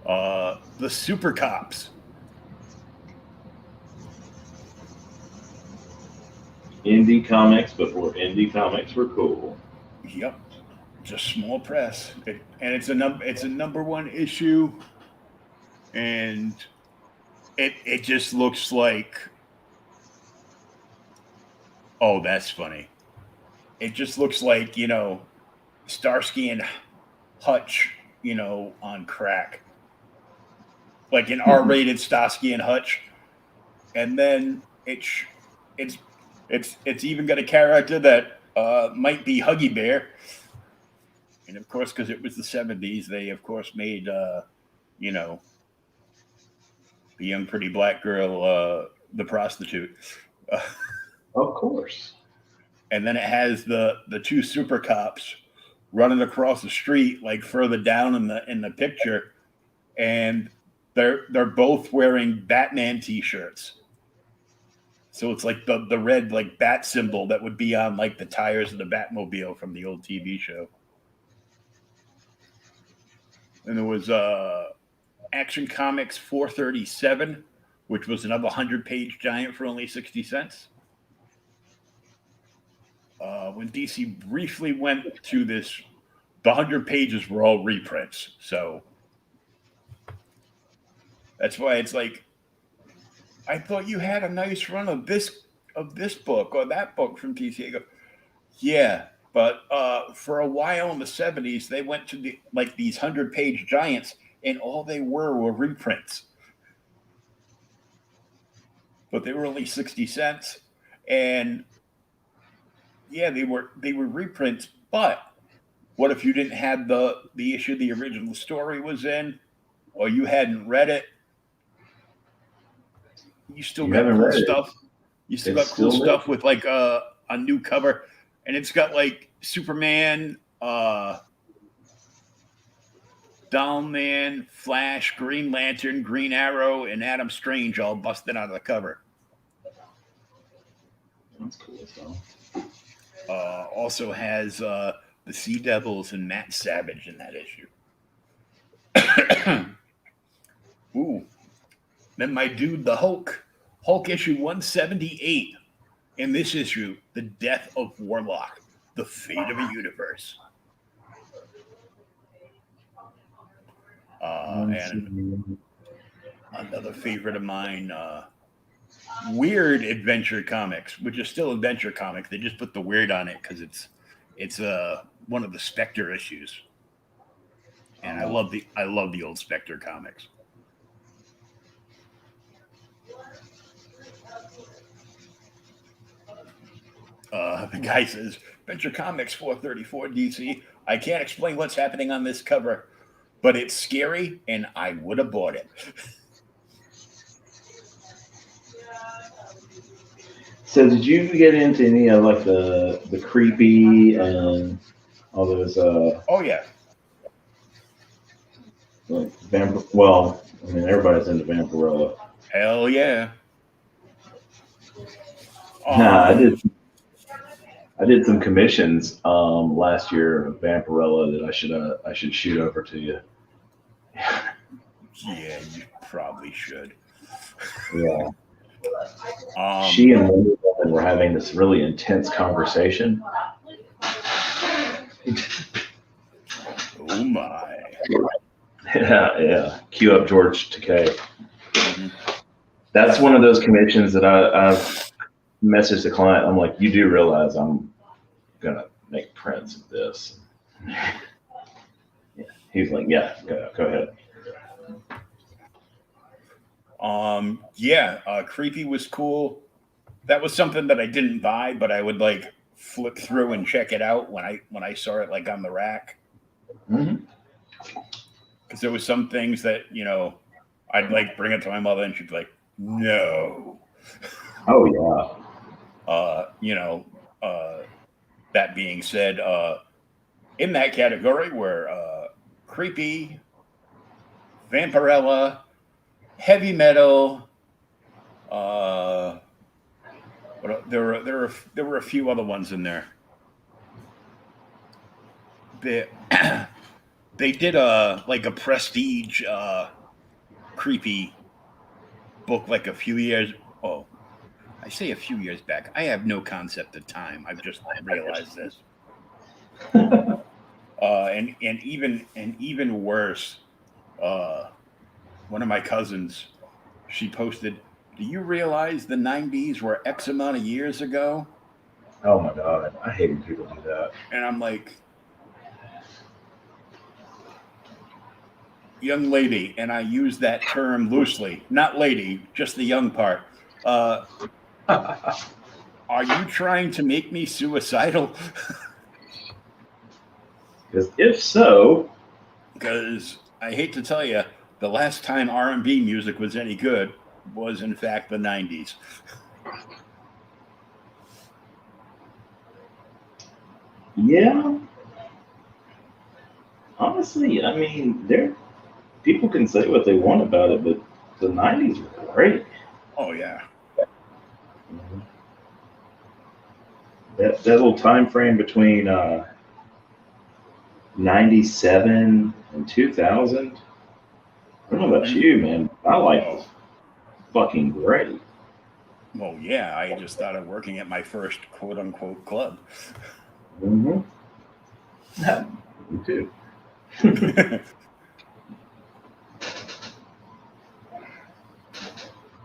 Speaker 1: The Super Cops.
Speaker 2: Indie comics before indie comics were cool.
Speaker 1: Yep, just small press, and it's a number one issue, and it just looks like, oh, that's funny. It just looks like, Starsky and Hutch, on crack, like an R-rated Starsky and Hutch, and then it's even got a character that might be Huggy Bear, and of course, because it was the 70s, they of course made the young pretty black girl the prostitute.
Speaker 2: Of course.
Speaker 1: And then it has the two super cops running across the street, like further down in the picture, and they're both wearing Batman t-shirts. So it's like the red like bat symbol that would be on like the tires of the Batmobile from the old TV show. And there was Action Comics 437, which was another 100-page giant for only 60 cents. When DC briefly went to this, the 100 pages were all reprints. So that's why it's like, I thought you had a nice run of this book or that book from DC. I go, yeah, but for a while in the 70s, they went to these 100-page giants, and all they were reprints. But they were only 60 cents, and yeah, they were reprints. But what if you didn't have the issue the original story was in, or you hadn't read it? You still got cool stuff. You still got cool stuff with like a new cover, and it's got like Superman, Dollman, Flash, Green Lantern, Green Arrow, and Adam Strange all busted out of the cover.
Speaker 2: That's cool stuff.
Speaker 1: Also has the Sea Devils and Matt Savage in that issue. Ooh. Then my dude, the Hulk issue 178. In this issue, The Death of Warlock, The Fate of a Universe. And another favorite of mine, Weird Adventure Comics, which is still Adventure Comics. They just put the weird on it because it's one of the Spectre issues, and I love the old Spectre comics. The guy says, Adventure Comics 434 DC. I can't explain what's happening on this cover, but it's scary, and I would have bought it.
Speaker 2: So did you get into any of like the creepy and all those?
Speaker 1: Oh yeah.
Speaker 2: Like well, I mean everybody's into Vampirella.
Speaker 1: Hell yeah.
Speaker 2: Nah, I did some commissions last year of Vampirella that I should shoot over to you.
Speaker 1: Yeah, you probably should.
Speaker 2: Yeah. She and Wonder Woman were having this really intense conversation.
Speaker 1: Oh my.
Speaker 2: Yeah. Cue up George Takei.
Speaker 1: Mhm.
Speaker 2: That's one of those commissions that I've messaged the client. I'm like, you do realize I'm gonna make prints of this. Yeah. He's like, yeah, go ahead.
Speaker 1: Creepy was cool. That was something that I didn't buy, but I would like flip through and check it out when I saw it like on the rack.
Speaker 2: Mm-hmm.
Speaker 1: Because there was some things that I'd like bring it to my mother and she'd be like, no.
Speaker 2: Oh yeah.
Speaker 1: Uh, you know, that being said, in that category were creepy, vampirella, heavy metal. Uh, there were a few other ones in there. They they did a prestige creepy book like a few years. Oh, I say a few years back. I have no concept of time. I've just realized this. And even worse, uh, one of my cousins, she posted, "Do you realize the '90s were X amount of years ago?"
Speaker 2: Oh my god, I hate when people do that.
Speaker 1: And I'm like, young lady, and I use that term loosely, not lady, just the young part. Uh, are you trying to make me suicidal?
Speaker 2: Because if so,
Speaker 1: Because I hate to tell you, the last time R&B music was any good was in fact the '90s.
Speaker 2: yeah, honestly, I mean, there people can say what they want about it, but the '90s were great.
Speaker 1: Oh yeah.
Speaker 2: Mhm. That little time frame between '97 and 2000. I don't know about
Speaker 1: Mm-hmm.
Speaker 2: you, man. My life was
Speaker 1: Oh,
Speaker 2: fucking great.
Speaker 1: well, yeah. I just started working at my first quote unquote club.
Speaker 2: Mm-hmm. Me too.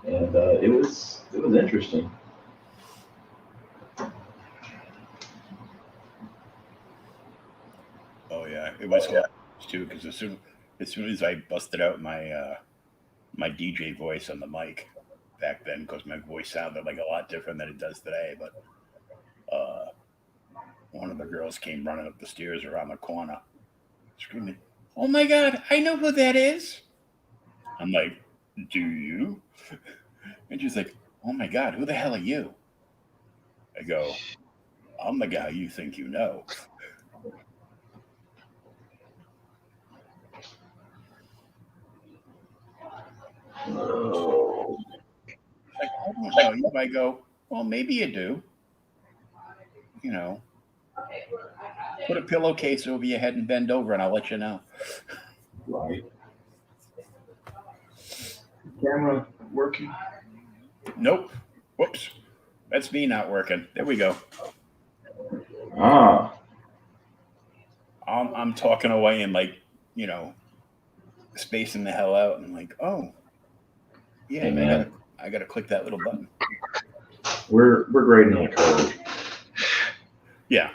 Speaker 2: And it was interesting.
Speaker 1: Oh yeah, it was hilarious too. Because as soon as I busted out my DJ voice on the mic back then, because my voice sounded like a lot different than it does today, but uh, one of the girls came running up the stairs around the corner, screaming, "Oh my God, I know who that is!" I'm like, "Do you?" And she's like, "Oh my God, who the hell are you?" I go, "I'm the guy you think you know."
Speaker 2: Oh,
Speaker 1: Like, I don't know you. I go, "Well, maybe you do. You know, put a pillowcase over your head and bend over, and I'll let you know."
Speaker 2: right. Camera working.
Speaker 1: Nope. Whoops. That's me not working. There we go.
Speaker 2: Ah,
Speaker 1: I'm talking away and like, you know, spacing the hell out. And I'm like, oh
Speaker 2: hey
Speaker 1: yeah,
Speaker 2: man,
Speaker 1: I gotta click that little button.
Speaker 2: we're grading on a curve.
Speaker 1: Yeah.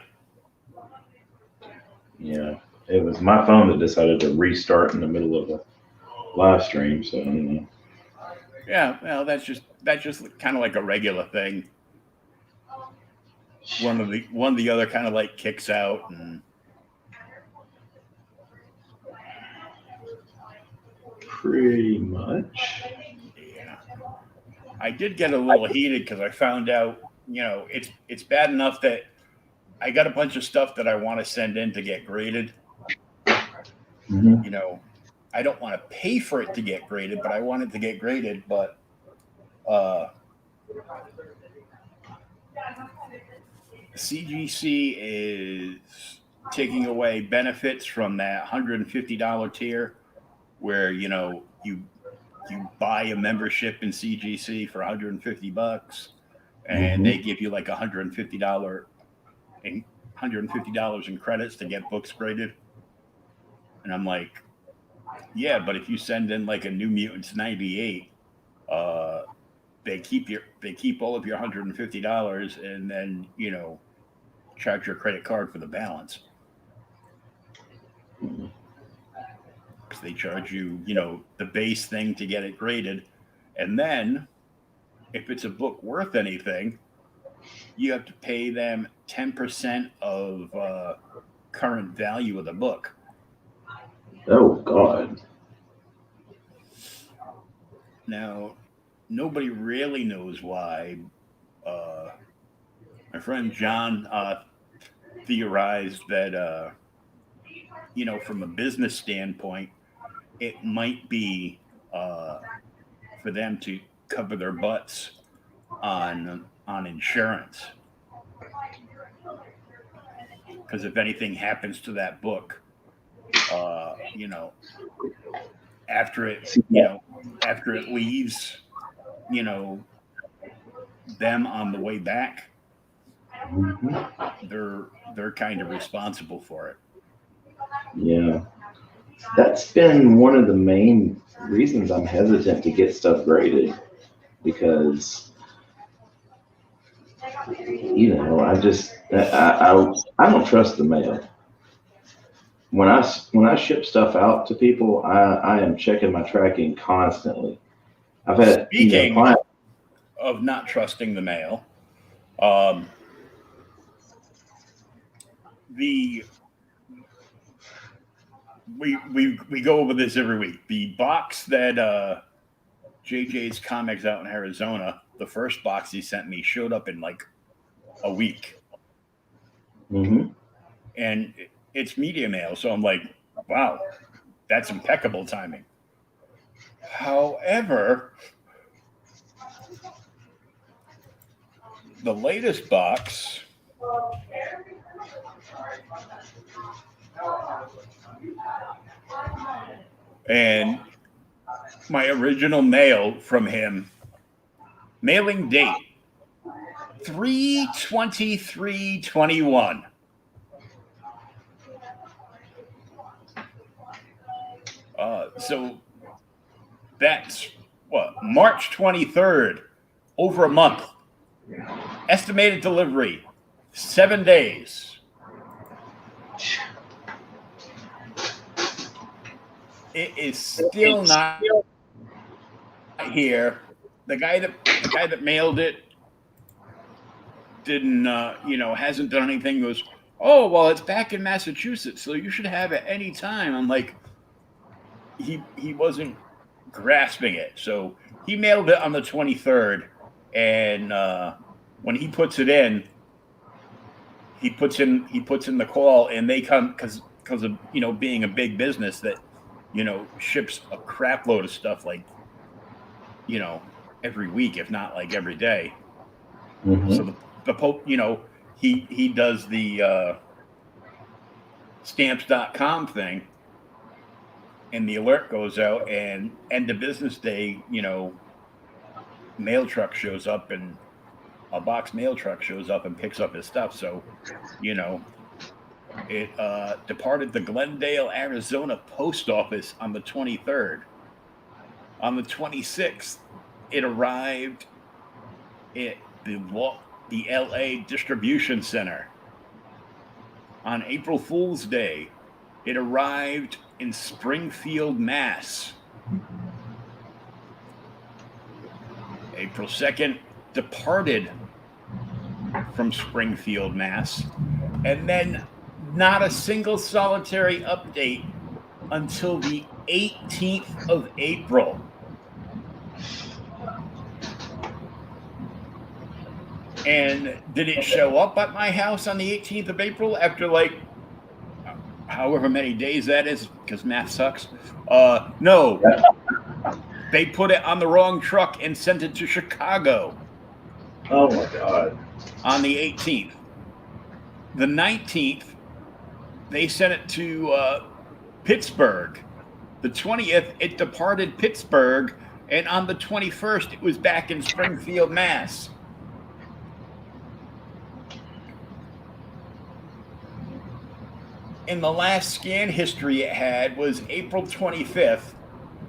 Speaker 2: Yeah, it was my phone that decided to restart in the middle of a live stream. So I don't know.
Speaker 1: Yeah. Well, that's just kind of like a regular thing. One of the other kind of like kicks out and
Speaker 2: Pretty much.
Speaker 1: yeah. I did get a little heated because I found out, it's bad enough that I got a bunch of stuff that I want to send in to get graded.
Speaker 2: Hmm.
Speaker 1: You know, I don't want to pay for it to get graded, but I want it to get graded. But uh, CGC is taking away benefits from that $150 tier, where you buy a membership in CGC for $150, and
Speaker 2: Hmm.
Speaker 1: they give you like $150 in credits to get books graded. And I'm like, Yeah, but if you send in like a New Mutants '98, uh, they keep all of your $150, and then charge your credit card for the balance, because they charge you the base thing to get it graded, and then if it's a book worth anything, you have to pay them 10% of current value of the book.
Speaker 2: Oh God.
Speaker 1: Now, nobody really knows why. Uh, my friend John theorized that, from a business standpoint, it might be for them to cover their butts on insurance. Because if anything happens to that book, uh, you know, after it, after it leaves, you know, them on the way back,
Speaker 2: Mhm.
Speaker 1: they're kind of responsible for it.
Speaker 2: Yeah. That's been one of the main reasons I'm hesitant to get stuff graded because I just I don't trust the mail. When I ship stuff out to people, I am checking my tracking constantly. I've had
Speaker 1: Speaking
Speaker 2: clients.
Speaker 1: of not trusting the mail, um, the we go over this every week. The box that JJ's Comics out in Arizona, the first box he sent me showed up in like a week,
Speaker 2: Mhm.
Speaker 1: and it's media mail. So I'm like, wow, that's impeccable timing. However, the latest box, and my original mail from him, mailing date 3/23/21. So that's what, March 23rd, over a month. Estimated delivery 7 days. It is still not here. The guy that mailed it didn't hasn't done anything. Goes, oh well, it's back in Massachusetts, so you should have it any time. I'm like, he wasn't grasping it. So he mailed it on the 23rd, and when he puts it in, he puts in the call, and they come because of being a big business that ships a crap load of stuff, like you know every week, if not like every day. So
Speaker 2: Mhm.
Speaker 1: the Pope, he does the stamps.com thing, and the alert goes out, and end of business day, mail truck shows up, and a box mail truck shows up and picks up his stuff. So, you know, it departed the Glendale, Arizona post office on the 23rd. On the 26th, it arrived at the LA distribution center. On April Fool's Day, it arrived in Springfield, Mass. April 2nd, departed from Springfield, Mass. And then not a single solitary update until the 18th of April. And did it show up at my house on the 18th of April after like however many days that is, because math sucks? No. They put it on the wrong truck and sent it to Chicago
Speaker 2: Oh my God.
Speaker 1: on the 18th. The 19th, they sent it to Pittsburgh. The 20th, it departed Pittsburgh, and on the 21st, it was back in Springfield, Mass. in the last scan history it had was April 25th.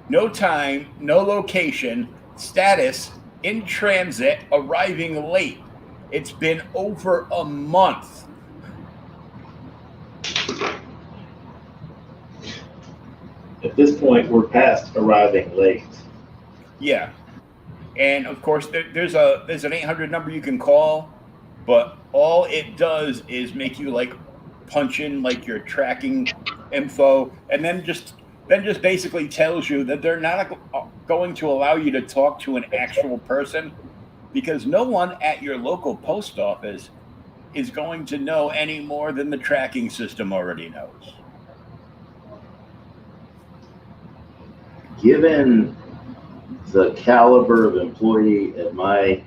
Speaker 1: No time, no location, status, in transit, arriving late. It's been over a month.
Speaker 2: At this point, we're past arriving late.
Speaker 1: Yeah. And of course, there's an 800 number you can call, but all it does is make you like punch in like your tracking info, and then just basically tells you that they're not going to allow you to talk to an actual person, because no one at your local post office is going to know any more than the tracking system already knows.
Speaker 2: Given the caliber of employee at my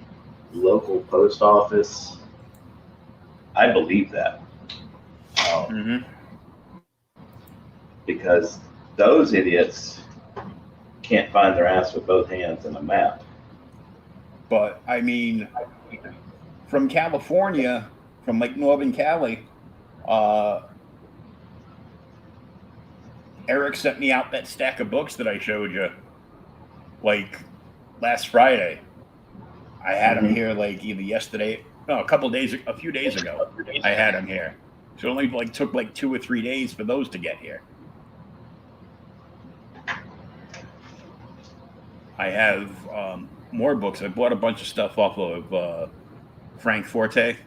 Speaker 2: local post office, I believe that. Because those idiots can't find their ass with both hands in a map.
Speaker 1: But I mean, from California, from like Northern Cali, Eric sent me out that stack of books that I showed you, like last Friday. I had them here like either yesterday, no, a few days ago. I had them here. So it only like took like 2 or 3 days for those to get here. I have more books. I bought a bunch of stuff off of Frank Forte,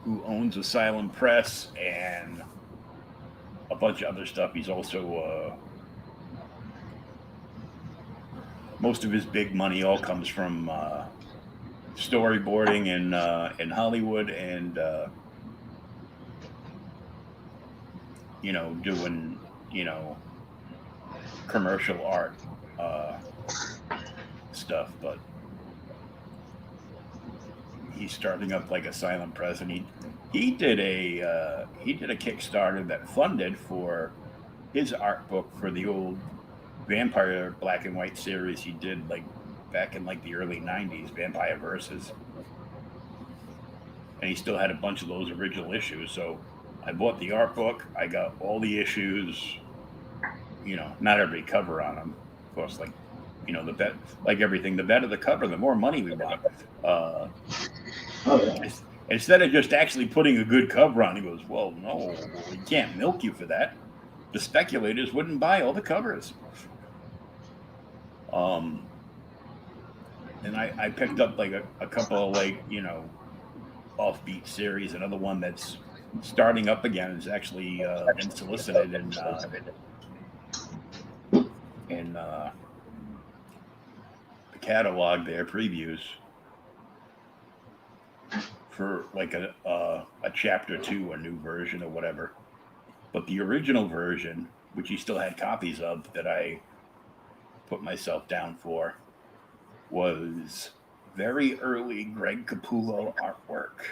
Speaker 1: who owns Asylum Press, and a bunch of other stuff. He's also most of his big money all comes from storyboarding in Hollywood, and doing commercial art stuff. But he's starting up like Asylum Press, and he did a Kickstarter that funded for his art book for the old vampire black and white series he did like back in like the early 90s, Vampire Versus. And he still had a bunch of those original issues. So I bought the art book. I got all the issues, not every cover on them. Of course, like, like everything, the better the cover, the more money we want. Instead of just actually putting a good cover on, he goes, well, no, we can't milk you for that. The speculators wouldn't buy all the covers. And I picked up like a couple of like, offbeat series. Another one that's starting up again is actually been solicited in the catalog there, previews for like a chapter 2, a new version or whatever. But the original version, which he still had copies of, that I put myself down for, was very early Greg Capullo artwork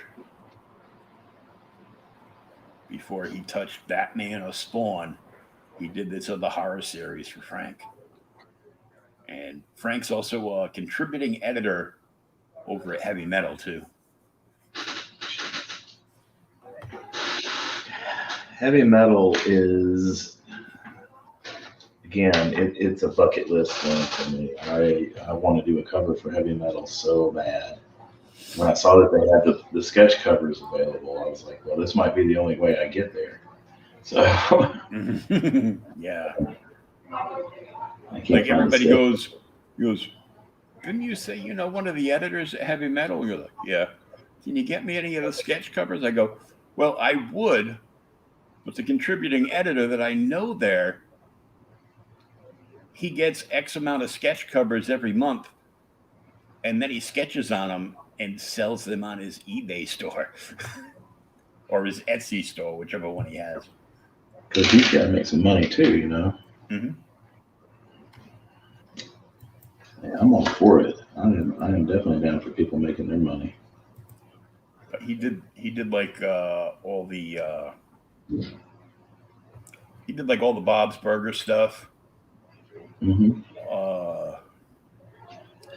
Speaker 1: before he touched Batman or Spawn. He did this other horror series for Frank. And Frank's also a contributing editor over at Heavy Metal, too.
Speaker 2: Heavy Metal is, again, it's a bucket list one for me. I want to do a cover for Heavy Metal so bad. When I saw that they had the sketch covers available, I was like, well, this might be the only way I get there. So,
Speaker 1: yeah. Like everybody goes, didn't you say one of the editors at Heavy Metal? You're like, yeah. Can you get me any of the sketch covers? I go, well, I would, but the contributing editor that I know there, he gets X amount of sketch covers every month, and then he sketches on them and sells them on his eBay store or his Etsy store, whichever one he has.
Speaker 2: Because he's got to make some money too,
Speaker 1: Mm-hmm.
Speaker 2: Yeah, I'm all for it. I am definitely down for people making their money.
Speaker 1: But he did like all the Bob's Burger stuff.
Speaker 2: Mm-hmm.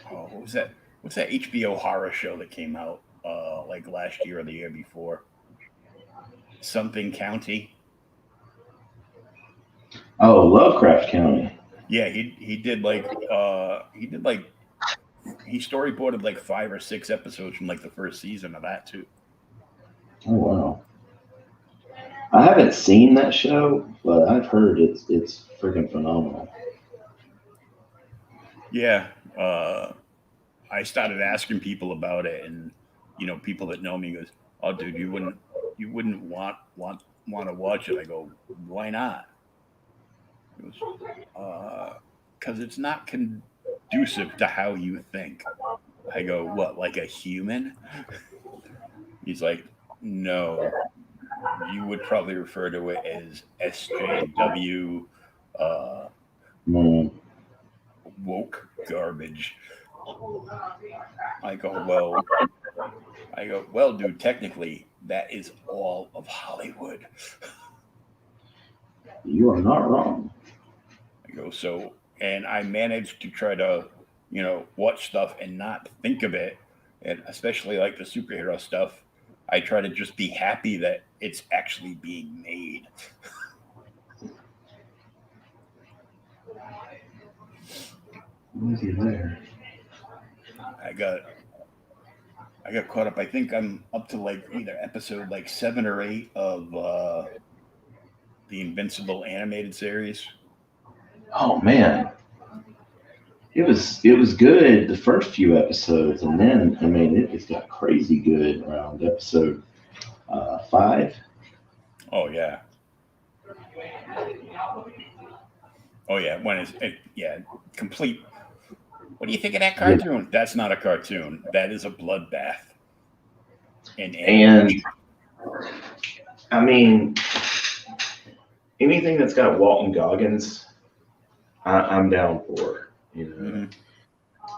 Speaker 1: What was that? What's that HBO horror show that came out like last year or the year before? something county.
Speaker 2: Oh, Lovecraft County.
Speaker 1: Yeah, he did like he storyboarded like 5 or 6 episodes from like the first season of that too.
Speaker 2: Oh wow. I haven't seen that show, but I've heard it's freaking phenomenal.
Speaker 1: Yeah, I started asking people about it, and people that know me goes, "Oh, dude, you wouldn't want to watch it." I go, "Why not?" He goes, "Because it's not conducive to how you think." I go, "What, like a human?" He's like, "No, you would probably refer to it as SJW, uh,
Speaker 2: Mm.
Speaker 1: woke garbage." I go, "Well." Dude, technically, that is all of Hollywood.
Speaker 2: You are not wrong.
Speaker 1: And I managed to try to, watch stuff and not think of it. And especially like the superhero stuff, I try to just be happy that it's actually being made.
Speaker 2: What is he there?
Speaker 1: I got caught up. I think I'm up to like either episode like 7 or 8 of the Invincible animated series.
Speaker 2: Oh man, it was good the first few episodes, and then I mean it got crazy good around episode 5.
Speaker 1: Oh yeah. Oh yeah. When is it? Yeah, complete. What do you think of that
Speaker 2: Yeah.
Speaker 1: cartoon? That's not a cartoon. That is a bloodbath.
Speaker 2: And I mean anything that's got Walton Goggins, I'm down for. Yeah,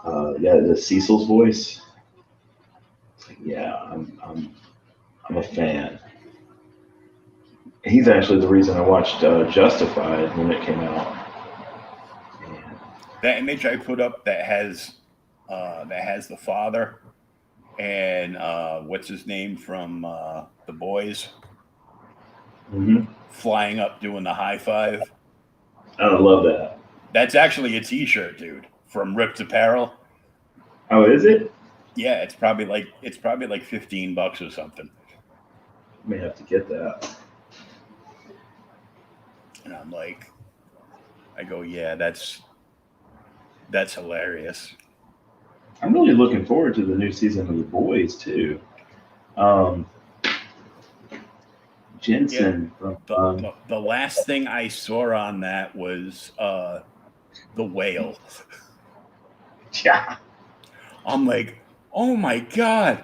Speaker 2: the Cecil's voice. It's like, yeah, I'm a fan. He's actually the reason I watched Justified when it came out. And,
Speaker 1: that image I put up that has the father and what's his name from The Boys
Speaker 2: mhm.
Speaker 1: flying up doing the high five.
Speaker 2: I love that.
Speaker 1: That's actually a T-shirt, dude, from Ripped Apparel.
Speaker 2: Oh, is it?
Speaker 1: Yeah, it's probably like $15 or something.
Speaker 2: May have to get that.
Speaker 1: And I'm like, I go, yeah, that's hilarious.
Speaker 2: I'm really looking forward to the new season of The Boys too. Um, Jensen from
Speaker 1: The last thing I saw on that was the whale.
Speaker 2: yeah.
Speaker 1: I'm like, oh my god,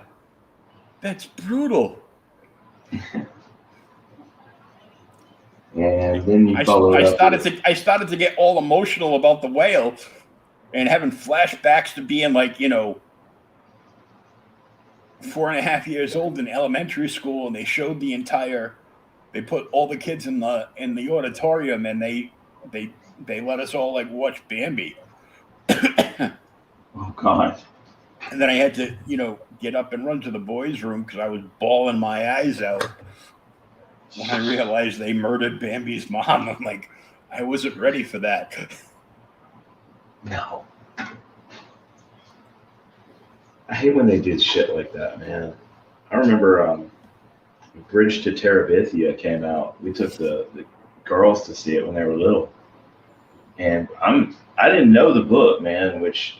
Speaker 1: that's brutal.
Speaker 2: And then you follow it up.
Speaker 1: I started to get all emotional about the whale and having flashbacks to being like 4.5 years old in elementary school, and they showed they put all the kids in the auditorium, and they let us all like watch Bambi.
Speaker 2: Oh God.
Speaker 1: And then I had to, get up and run to the boys' room because I was bawling my eyes out when I realized they murdered Bambi's mom. I'm like, I wasn't ready for that.
Speaker 2: No. I hate when they do shit like that, man. I remember Bridge to Terabithia came out. We took the girls to see it when they were little. And I didn't know the book, man, which,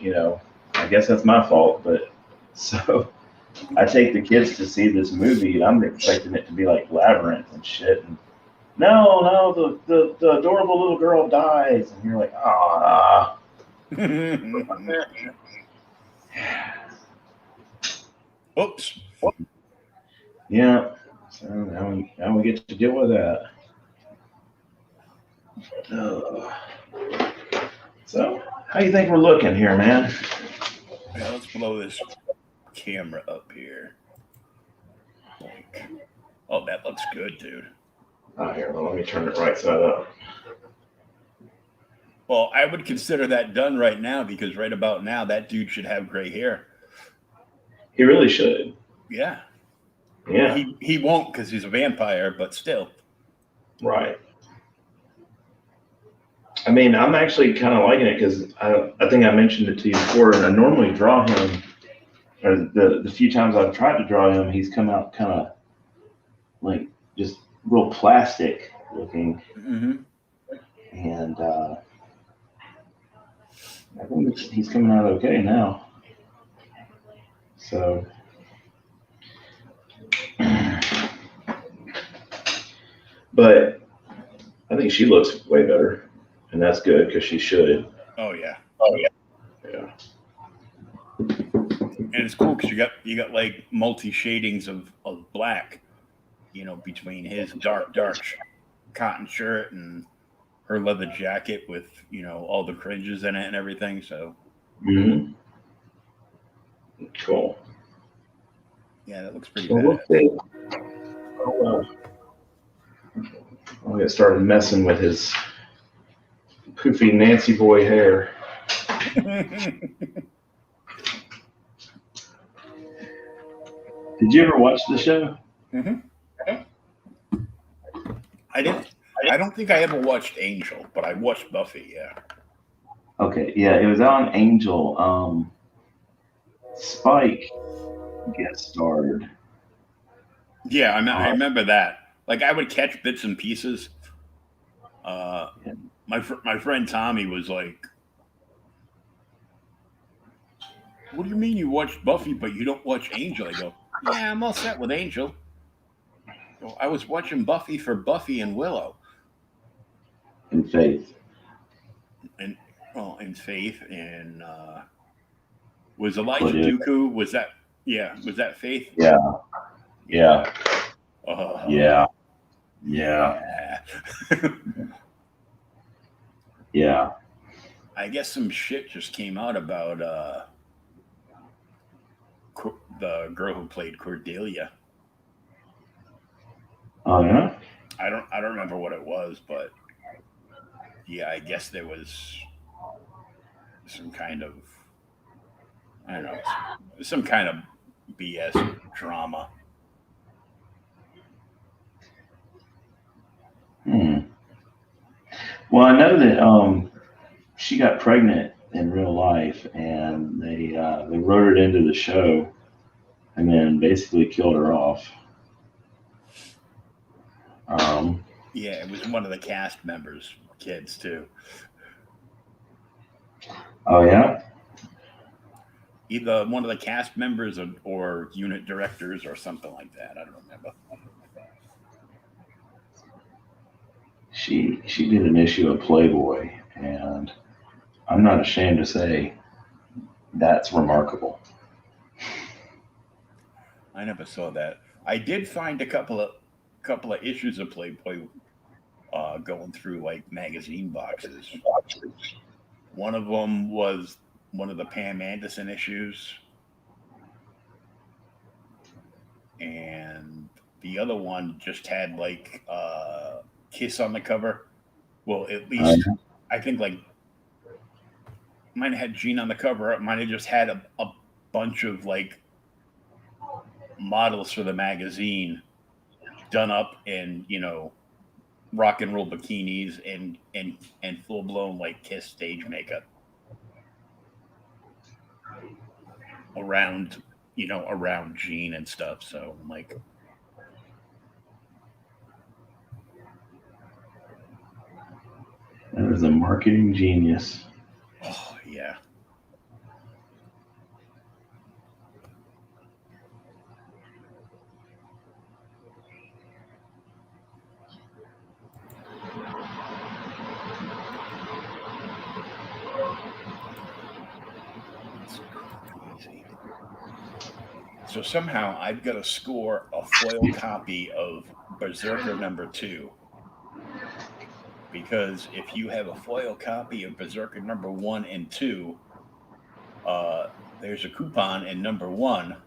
Speaker 2: I guess that's my fault, but so I take the kids to see this movie, and I'm expecting it to be like Labyrinth and shit. And no, the adorable little girl dies, and you're like, ah.
Speaker 1: Oops.
Speaker 2: Yeah. So now we get to deal with that. So how you think we're looking here, man?
Speaker 1: Yeah, let's blow this camera up here. Oh, that looks good, dude.
Speaker 2: Here, well, let me turn it right side up.
Speaker 1: Well, I would consider that done right now because right about now that dude should have gray hair.
Speaker 2: He really should.
Speaker 1: Yeah.
Speaker 2: Yeah.
Speaker 1: He won't because he's a vampire, but still.
Speaker 2: Right. I mean, I'm actually kind of liking it because I think I mentioned it to you before, and I normally draw him, or the few times I've tried to draw him, he's come out kind of like just real plastic looking.
Speaker 1: Mm-hmm.
Speaker 2: And I think he's coming out okay now. So, but I think she looks way better, and that's good because she should.
Speaker 1: Oh yeah.
Speaker 2: Yeah.
Speaker 1: And it's cool because you got like multi shadings of black, between his dark cotton shirt and her leather jacket with all the cringes in it and everything. So
Speaker 2: Mm-hmm. Cool.
Speaker 1: yeah, that looks pretty
Speaker 2: So we'll
Speaker 1: bad.
Speaker 2: see. I'll get started messing with his poofy Nancy boy hair. Did you ever watch the show?
Speaker 1: Mm-hmm. I didn't. I don't think I ever watched Angel, but I watched Buffy. Yeah.
Speaker 2: Okay, yeah, it was on Angel. Spike guest starred.
Speaker 1: Yeah, I remember that. Like I would catch bits and pieces.
Speaker 2: Yeah.
Speaker 1: My friend Tommy was like, "What do you mean you watched Buffy but you don't watch Angel?" I go, "Yeah, I'm all set with Angel. Well, I was watching Buffy for Buffy and Willow
Speaker 2: And Faith.
Speaker 1: and and Faith and was Elijah
Speaker 2: Cordelia.
Speaker 1: Dooku? Was that Was that Faith?
Speaker 2: Yeah, yeah,
Speaker 1: Yeah.
Speaker 2: yeah,
Speaker 1: Yeah.
Speaker 2: yeah.
Speaker 1: I guess some shit just came out about the girl who played Cordelia.
Speaker 2: Oh yeah.
Speaker 1: I don't remember what it was, but yeah, I guess there was some kind of I don't know, some kind of BS drama.
Speaker 2: Hmm. Well, I know that she got pregnant in real life, and they wrote it into the show, and then basically killed her off. Um,
Speaker 1: Yeah, it was one of the cast members' kids too.
Speaker 2: oh yeah.
Speaker 1: Either one of the cast members or unit directors or something like that. I don't remember.
Speaker 2: She did an issue of Playboy, and I'm not ashamed to say that's remarkable.
Speaker 1: I never saw that. I did find a couple of issues of Playboy going through like magazine boxes. One of them was one of the Pam Anderson issues, and the other one just had like Kiss on the cover. Well, at
Speaker 2: Uh,
Speaker 1: least I think like mine had Gene on the cover. Mine had just had a bunch of like models for the magazine done up in rock and roll bikinis and full blown like Kiss stage makeup around around Gene and stuff. So I'm like,
Speaker 2: that is a marketing genius.
Speaker 1: oh yeah. It's crazy. So somehow I've got to score a foil copy of Berserker #2 because if you have a foil copy of Berserker #1 and 2, there's a coupon in #1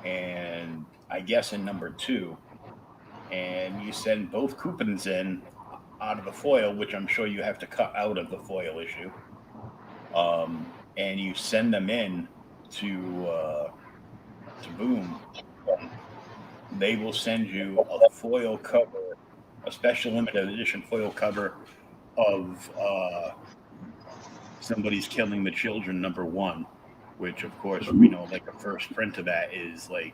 Speaker 1: and I guess in #2, and you send both coupons in out of the foil, which I'm sure you have to cut out of the foil issue, and you send them in to Boom. they will send you a foil cover, a special limited edition foil cover of Somebody's Killing the Children #1, which of course we know like the first print of that is like,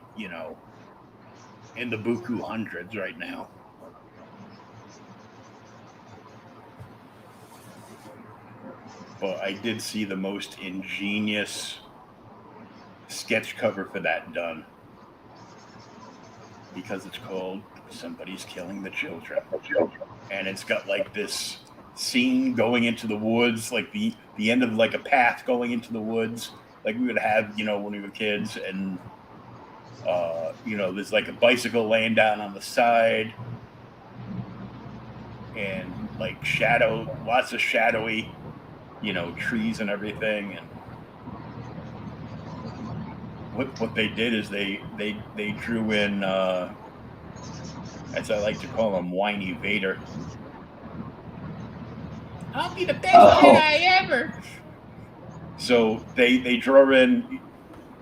Speaker 1: in the buku hundreds right now. But I did see the most ingenious sketch cover for that done, because it's called Somebody's Killing the Children. And it's got like this scene going into the woods, like the end of like a path going into the woods, like we would have, when we were kids. And, there's like a bicycle laying down on the side, and like lots of shadowy, trees and everything. And what they did is they drew in, as I like to call him, whiny Vader. I'll be the best Jedi ever. So they draw in,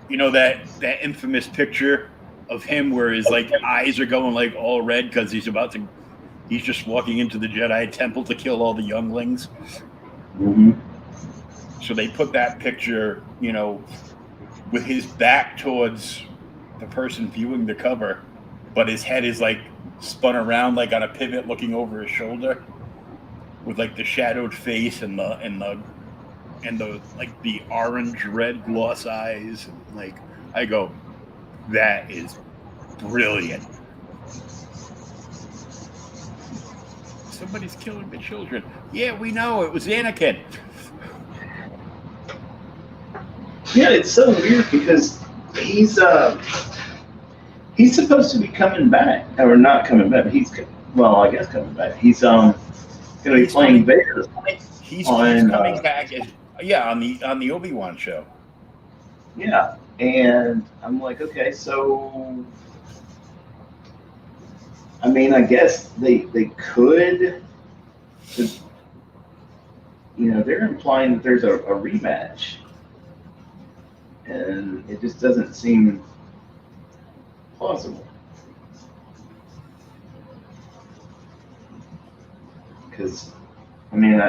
Speaker 1: that infamous picture of him where his like eyes are going like all red because he's just walking into the Jedi temple to kill all the younglings.
Speaker 2: Mm-hmm.
Speaker 1: So they put that picture, with his back towards the person viewing the cover, but his head is like spun around like on a pivot looking over his shoulder, with like the shadowed face and the like the orange red gloss eyes. And like, I go, that is brilliant. Somebody's killing the children. Yeah, we know, it was Anakin.
Speaker 2: Yeah, it's so weird because he's supposed to be coming back, or not coming back. I guess coming back. He's going to be playing Vader.
Speaker 1: He's coming back on the Obi-Wan show.
Speaker 2: Yeah, and I'm like, okay, so I mean, I guess they could, they're implying that there's a rematch, and it just doesn't seem plausible. Because, I mean,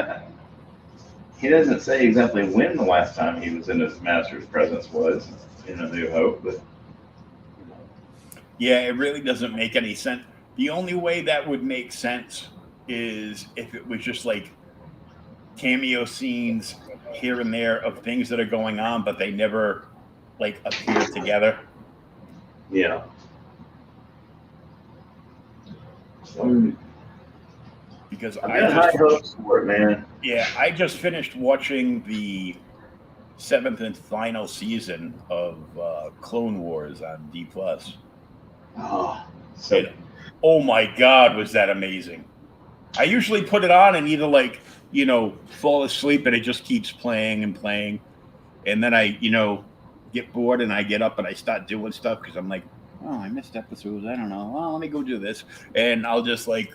Speaker 2: he doesn't say exactly when the last time he was in his master's presence was in A New Hope, but
Speaker 1: yeah, it really doesn't make any sense. The only way that would make sense is if it was just like cameo scenes here and there of things that are going on, but they never like appear together.
Speaker 2: Yeah.
Speaker 1: Because
Speaker 2: I got high hopes for it, man.
Speaker 1: Yeah, I just finished watching the 7th and final season of Clone Wars on D+. Oh my God, was that amazing! I usually put it on and either like fall asleep, and it just keeps playing and playing, and then I get bored and I get up and I start doing stuff because I'm like, oh, I missed episodes. I don't know. Well, let me go do this, and I'll just like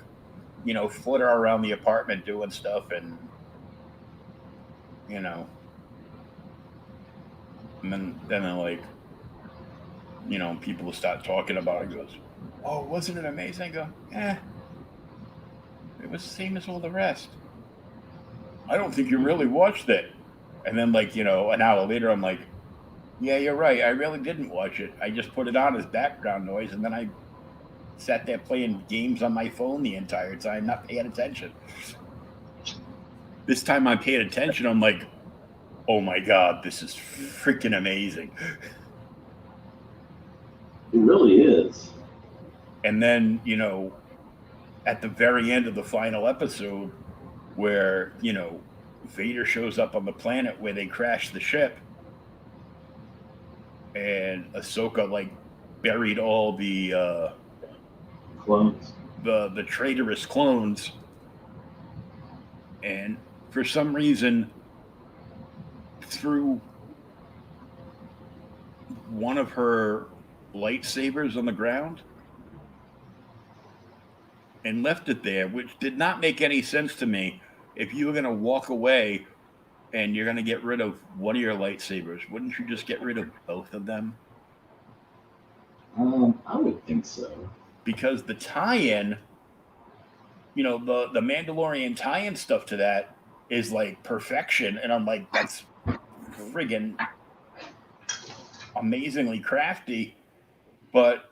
Speaker 1: flitter around the apartment doing stuff, and and then I like people will start talking about it. Goes, oh, wasn't it amazing? I go, it was the same as all the rest. I don't think you really watched it. And then like an hour later, I'm like, yeah, you're right. I really didn't watch it. I just put it on as background noise, and then I sat there playing games on my phone the entire time, not paying attention. This time I paid attention. I'm like, oh my God, this is freaking amazing.
Speaker 2: It really is.
Speaker 1: And then, at the very end of the final episode where, Vader shows up on the planet where they crashed the ship, and Ahsoka like buried all the
Speaker 2: clones,
Speaker 1: the traitorous clones, and for some reason threw one of her lightsabers on the ground and left it there, which did not make any sense to me. If you were going to walk away and you're going to get rid of one of your lightsabers, wouldn't you just get rid of both of them?
Speaker 2: I would think so.
Speaker 1: Because the tie-in, the Mandalorian tie-in stuff to that is like perfection, and I'm like, that's friggin' amazingly crafty. But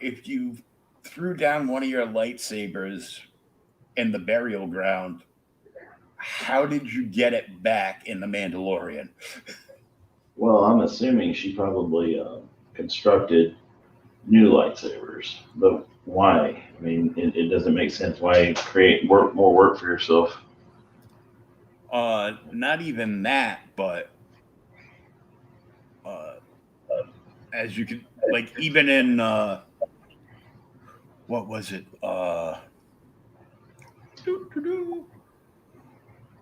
Speaker 1: if you threw down one of your lightsabers in the burial ground, how did you get it back in the Mandalorian?
Speaker 2: Well, I'm assuming she probably constructed new lightsabers, but why? I mean, it doesn't make sense. Why create more work for yourself?
Speaker 1: Not even that, but as you can, like, even in what was it?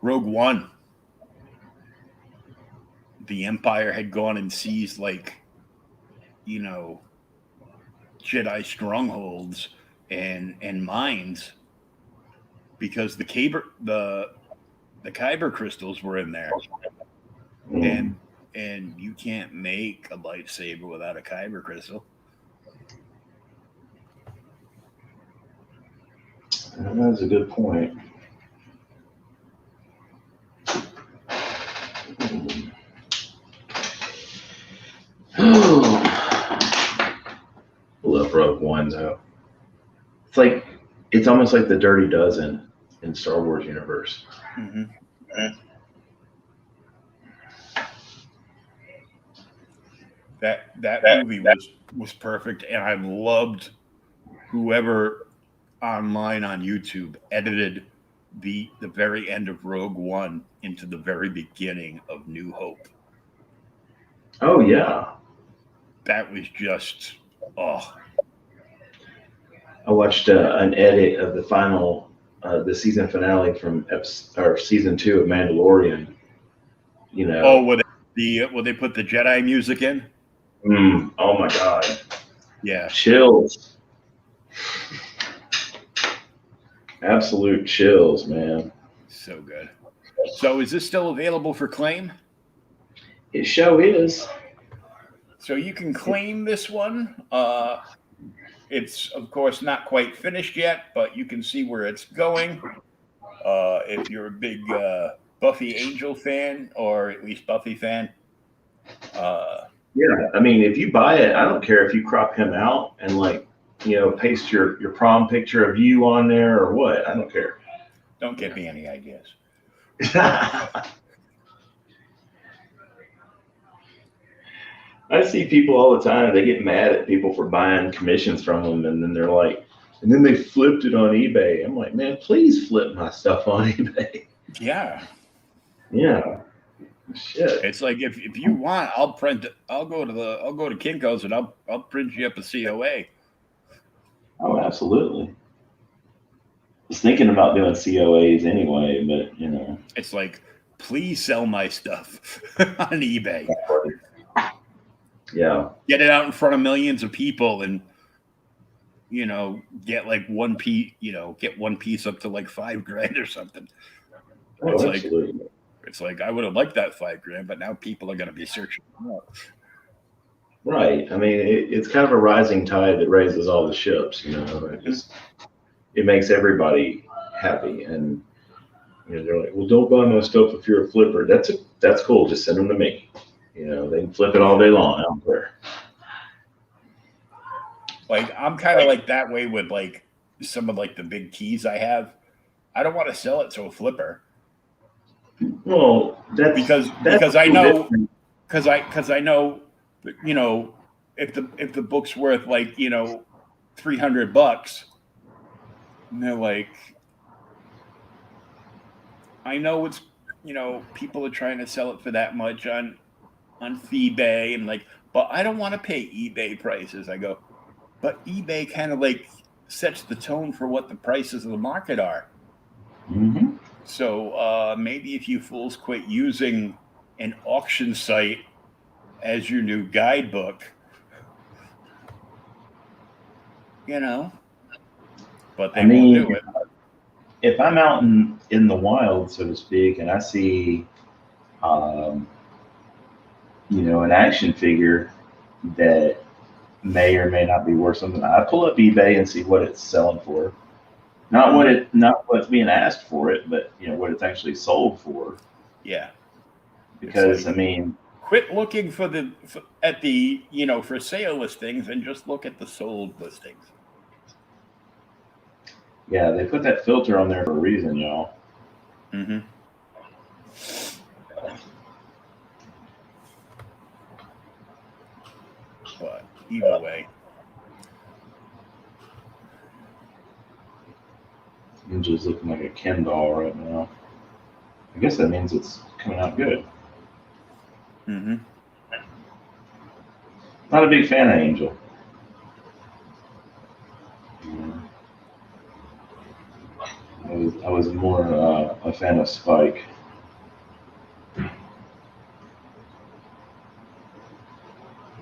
Speaker 1: Rogue One. The Empire had gone and seized, like, Jedi strongholds and mines because the kyber crystals were in there, and you can't make a lightsaber without a kyber crystal.
Speaker 2: That's a good point. Love Rogue One though. It's almost like the Dirty Dozen in Star Wars universe.
Speaker 1: Mm-hmm. That movie was perfect, and I loved whoever online on YouTube edited the very end of Rogue One into the very beginning of New Hope.
Speaker 2: Oh yeah,
Speaker 1: that was just
Speaker 2: I watched an edit of the final, the season finale from season 2 of Mandalorian.
Speaker 1: will they put the Jedi music in?
Speaker 2: Oh my god.
Speaker 1: Yeah.
Speaker 2: Chills. Absolute chills, man.
Speaker 1: So good. So is this still available for claim?
Speaker 2: It sure is.
Speaker 1: So you can claim this one. It's, of course, not quite finished yet, but you can see where it's going. If you're a big Buffy Angel fan, or at least Buffy fan.
Speaker 2: Yeah, I mean, if you buy it, I don't care if you crop him out and paste your prom picture of you on there or what. I don't care.
Speaker 1: Don't give me any ideas.
Speaker 2: I see people all the time. They get mad at people for buying commissions from them, and then they're like, and then they flipped it on eBay. I'm like, man, please flip my stuff on eBay.
Speaker 1: Yeah.
Speaker 2: Yeah. Shit.
Speaker 1: It's like if you want, I'll print it. I'll go to Kinko's and I'll print you up a COA.
Speaker 2: Oh, absolutely. I was thinking about doing COAs anyway, but
Speaker 1: it's like, please sell my stuff on eBay.
Speaker 2: Yeah.
Speaker 1: Get it out in front of millions of people, and get like one piece. Get one piece up to like $5,000 or something.
Speaker 2: Oh, absolutely.
Speaker 1: It's like I would have liked that $5,000, but now people are going to be searching them out.
Speaker 2: Right. I mean, it's kind of a rising tide that raises all the ships. It makes everybody happy, and they're like, well, don't buy my stuff if you're a flipper. That's cool. Just send them to me. They can flip it all day long. I don't care.
Speaker 1: Like, I'm kind of like that way with like some of like the big keys I have. I don't want to sell it to a flipper.
Speaker 2: Well,
Speaker 1: because I know if the book's worth like $300, and they're like, I know it's people are trying to sell it for that much on eBay, and like, but I don't want to pay eBay prices. I go, but eBay kind of like sets the tone for what the prices of the market are.
Speaker 2: Mm-hmm.
Speaker 1: So maybe if you fools quit using an auction site as your new guidebook, but they won't do it.
Speaker 2: If I'm out in the wild, so to speak, and I see, an action figure that may or may not be worth something. I pull up eBay and see what it's selling for. Not what's being asked for it, but what it's actually sold for.
Speaker 1: Yeah.
Speaker 2: Because
Speaker 1: like,
Speaker 2: I mean,
Speaker 1: quit looking for the for sale listings and just look at the sold listings.
Speaker 2: Yeah, they put that filter on there for a reason, y'all.
Speaker 1: Mm-hmm. But either way,
Speaker 2: Ninja's looking like a Ken doll right now. I guess that means it's coming out good.
Speaker 1: mm-hmm.
Speaker 2: Not a big fan of Angel. I was more a fan of Spike.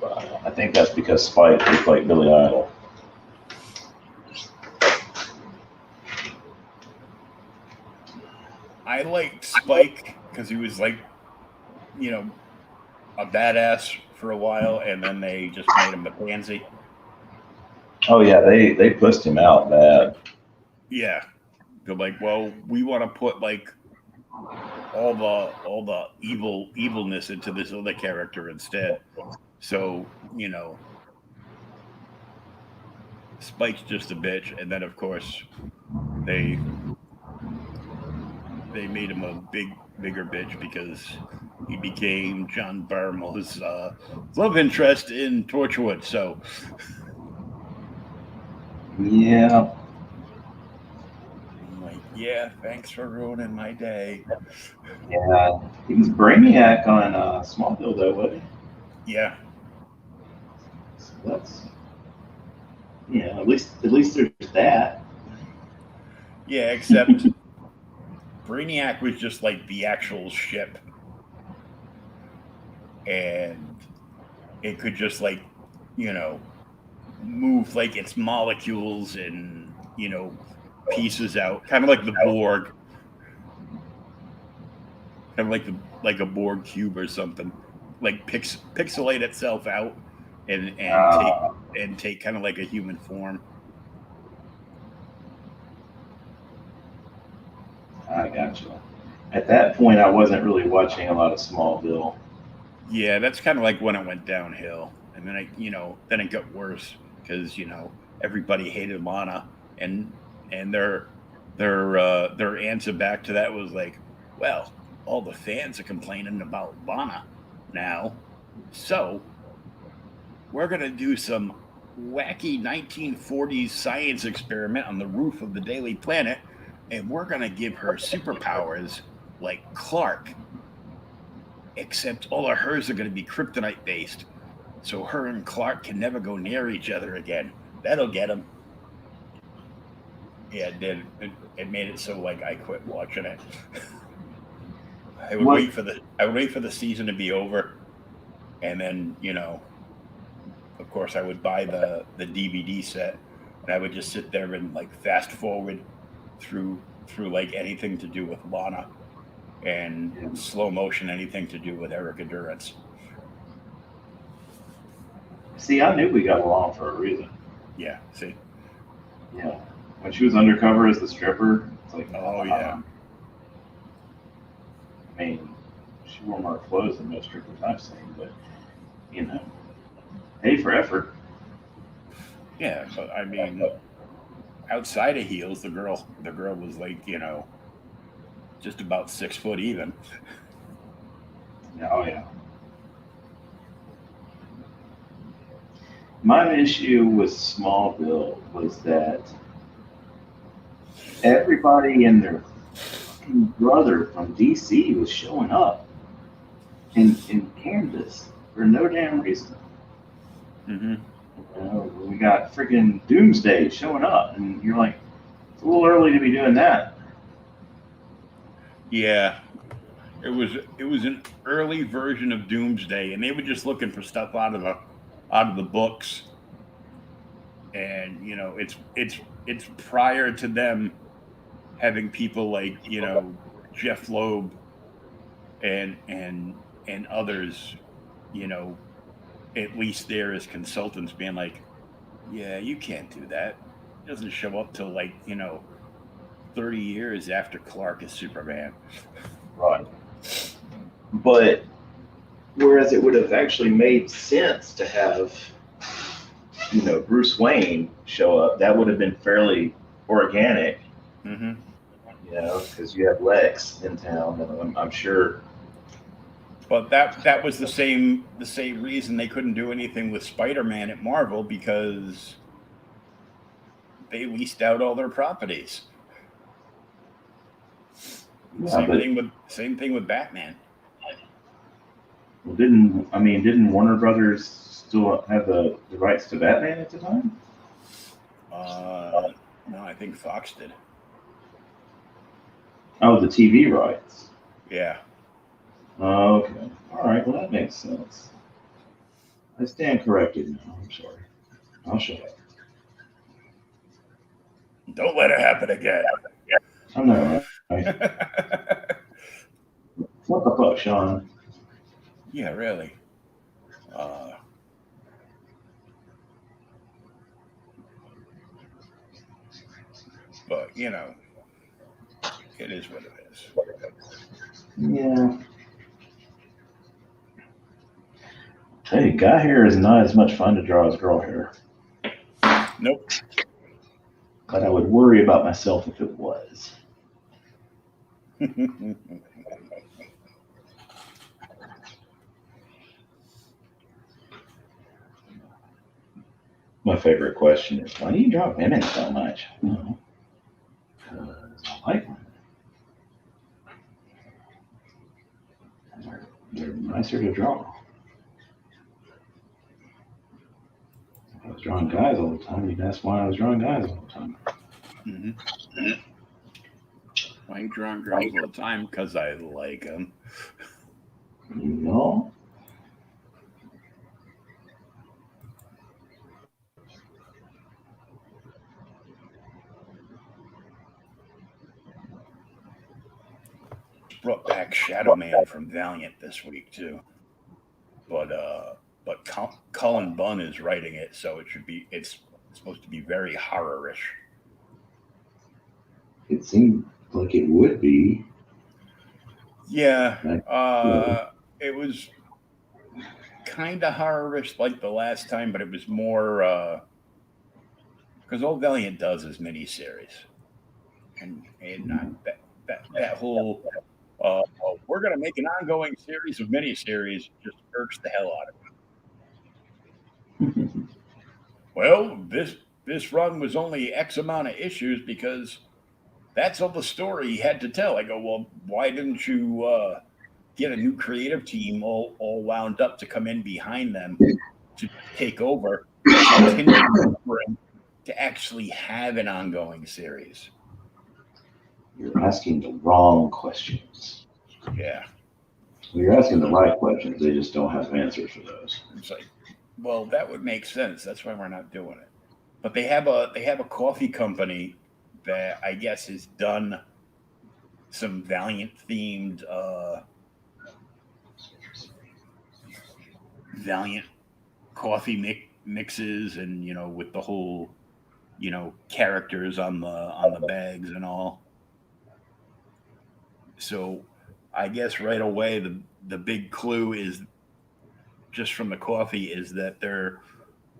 Speaker 2: But I think that's because Spike looked like Billy Idol.
Speaker 1: I liked Spike because he was like, a badass for a while, and then they just made him a pansy.
Speaker 2: Oh yeah, they pushed him out bad.
Speaker 1: Yeah, they're like, well, we want to put like all the evilness into this other character instead. So Spike's just a bitch, and then of course they made him a bigger bitch because he became John Barrymore's love interest in Torchwood. So
Speaker 2: Yeah.
Speaker 1: I'm like, yeah, thanks for ruining my day.
Speaker 2: Yeah. He was Brainiac on Smallville though, wasn't he?
Speaker 1: Yeah.
Speaker 2: So that's at least there's that.
Speaker 1: Yeah, except Brainiac was just like the actual ship. And it could just like, move like its molecules and, pieces out. Kind of like the Borg. Kind of like a Borg cube or something. Like pixelate itself out and take kind of like a human form.
Speaker 2: I gotcha. At that point, I wasn't really watching a lot of Smallville.
Speaker 1: Yeah, that's kind of like when it went downhill, and then then it got worse because everybody hated Lana, and their answer back to that was like, well, all the fans are complaining about Lana now, so we're gonna do some wacky 1940s science experiment on the roof of the Daily Planet, and we're gonna give her superpowers like Clark, except all of hers are going to be kryptonite based. So her and Clark can never go near each other again. That'll get them. Yeah, it did. It made it so like I quit watching it. I would wait for the season to be over, and then of course I would buy the DVD set, and I would just sit there and like fast forward through like anything to do with Lana, and slow motion anything to do with Erica Durance.
Speaker 2: See, I knew we got along for a reason.
Speaker 1: Yeah, see.
Speaker 2: Yeah. When she was undercover as the stripper, it's like,
Speaker 1: oh yeah.
Speaker 2: I mean, she wore more clothes than most strippers I've seen, but pay for effort.
Speaker 1: Yeah, but I mean, outside of heels, the girl was like, just about 6 foot even.
Speaker 2: Oh yeah. My issue with Smallville was that everybody and their fucking brother from DC was showing up in Kansas for no damn reason.
Speaker 1: Mm-hmm.
Speaker 2: We got freaking Doomsday showing up, and you're like, it's a little early to be doing that.
Speaker 1: Yeah, it was an early version of Doomsday, and they were just looking for stuff out of the books, and it's prior to them having people like Jeff Loeb and others at least there as consultants being like, yeah, you can't do that. It doesn't show up till 30 years after Clark is Superman.
Speaker 2: Right. But whereas it would have actually made sense to have, Bruce Wayne show up, that would have been fairly organic,
Speaker 1: Mm-hmm.
Speaker 2: because you have Lex in town, and I'm sure.
Speaker 1: But that was the same reason they couldn't do anything with Spider-Man at Marvel, because they leased out all their properties.
Speaker 2: Yeah,
Speaker 1: Same thing with Batman.
Speaker 2: Well, didn't Warner Brothers still have the rights to Batman at the time?
Speaker 1: No, I think Fox did.
Speaker 2: Oh, the TV rights.
Speaker 1: Yeah.
Speaker 2: Oh, okay. All right. Well, that makes sense. I stand corrected now. I'm sorry. I'll shut up.
Speaker 1: Don't let it happen again.
Speaker 2: I know, right? What the fuck, Sean?
Speaker 1: Yeah, really. But it is what it is.
Speaker 2: Yeah. Hey, guy hair is not as much fun to draw as girl hair.
Speaker 1: Nope.
Speaker 2: But I would worry about myself if it was. My favorite question is, why do you draw women so much? Well, because I like women. They're nicer to draw. If I was drawing guys all the time, you'd ask why I was drawing guys all the time.
Speaker 1: Mm-hmm. Why are you drawing girls all the time? Because I like them.
Speaker 2: No.
Speaker 1: Brought back Shadow Man from Valiant this week too. But Cullen Bunn is writing it, so it's supposed to be very horror-ish.
Speaker 2: It seemed like it would be.
Speaker 1: Yeah. It was kind of horror-ish like the last time, but it was more because all Valiant does is miniseries, and that whole we're going to make an ongoing series of miniseries just irks the hell out of me. Well, this run was only X amount of issues because that's all the story he had to tell. I go, well, why didn't you get a new creative team all wound up to come in behind them to take over, to actually have an ongoing series?
Speaker 2: You're asking the wrong questions.
Speaker 1: Yeah.
Speaker 2: Well, you're asking the right questions. They just don't have answers for those.
Speaker 1: It's like, well, that would make sense. That's why we're not doing it. But they have a coffee company that I guess has done some Valiant themed Valiant coffee mixes, and with the whole characters on the bags and all. So I guess right away the big clue is just from the coffee is that they're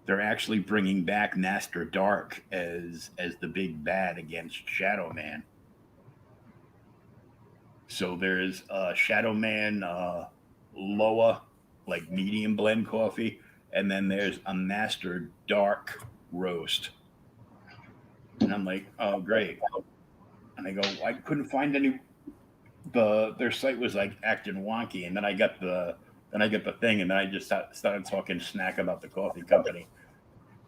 Speaker 1: actually bringing back Master Dark as the big bad against Shadow Man. So there's Shadow Man Loa, like medium blend coffee, and then there's a Master Dark roast. And I'm like, oh great. And I go, I couldn't find any. Their site was like acting wonky, and then I got the thing, and then I just started talking snack about the coffee company,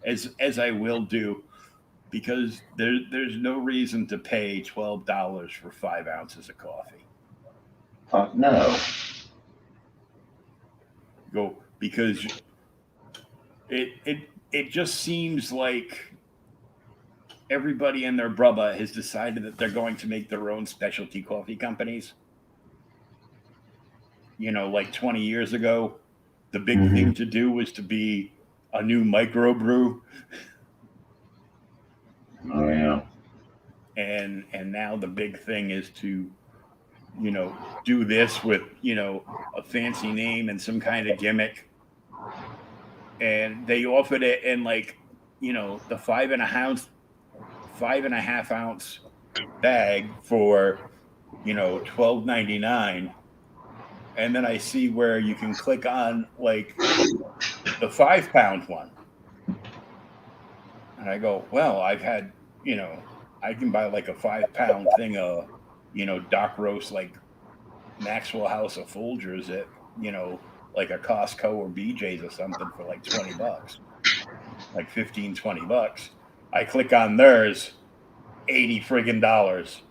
Speaker 1: as I will do, because there's no reason to pay $12 for 5 ounces of coffee.
Speaker 2: Fuck no.
Speaker 1: Go because it just seems like everybody and their brother has decided that they're going to make their own specialty coffee companies. Like 20 years ago, the big thing to do was to be a new microbrew.
Speaker 2: Oh yeah.
Speaker 1: And now the big thing is to, do this with, a fancy name and some kind of gimmick. And they offered it in like, the 5.5 ounce bag for, $12.99. And then I see where you can click on like the 5 pound one. And I go, well, I can buy like a 5 pound thing of, dock roast like Maxwell House of Folgers at, like a Costco or BJ's or something for like $20, like 15, $20. I click on theirs, $80 friggin' dollars.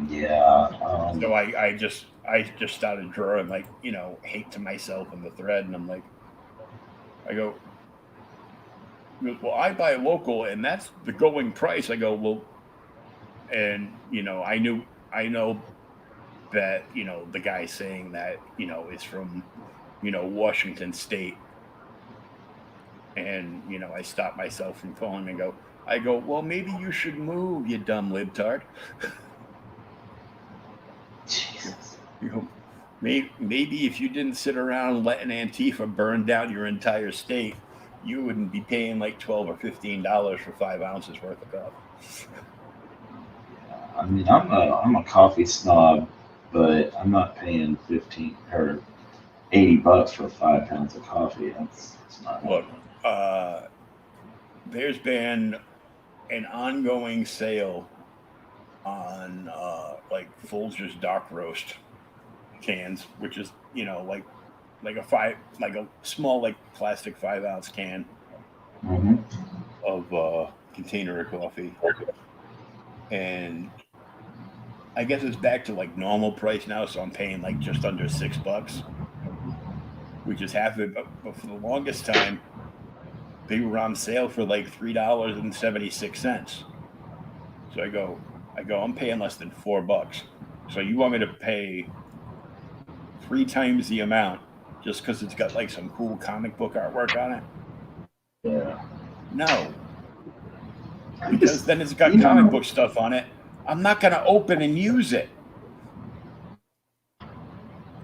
Speaker 2: Yeah.
Speaker 1: So I just started drawing like, hate to myself in the thread. And I'm like, I go, well, I buy local and that's the going price. I go, well, and, I know that, the guy saying that, is from, Washington State. And, I stopped myself from calling and I go, well, maybe you should move, you dumb libtard.
Speaker 2: Jesus.
Speaker 1: Maybe if you didn't sit around letting Antifa burn down your entire state, you wouldn't be paying like $12 or $15 for 5 ounces worth of coffee.
Speaker 2: I mean, I'm a coffee snob, but I'm not paying 15 or $80 for 5 pounds of coffee. That's not.
Speaker 1: Look, there's been an ongoing sale on like Folgers dark roast cans, which is like a small like plastic 5 ounce can of container of coffee, and I guess it's back to like normal price now, so I'm paying like just under $6, which is half of it. But for the longest time, they were on sale for like $3.76. So I go, I'm paying less than $4. So you want me to pay 3 times the amount just because it's got like some cool comic book artwork on it?
Speaker 2: Yeah.
Speaker 1: No. Because then it's got comic book stuff on it. I'm not going to open and use it.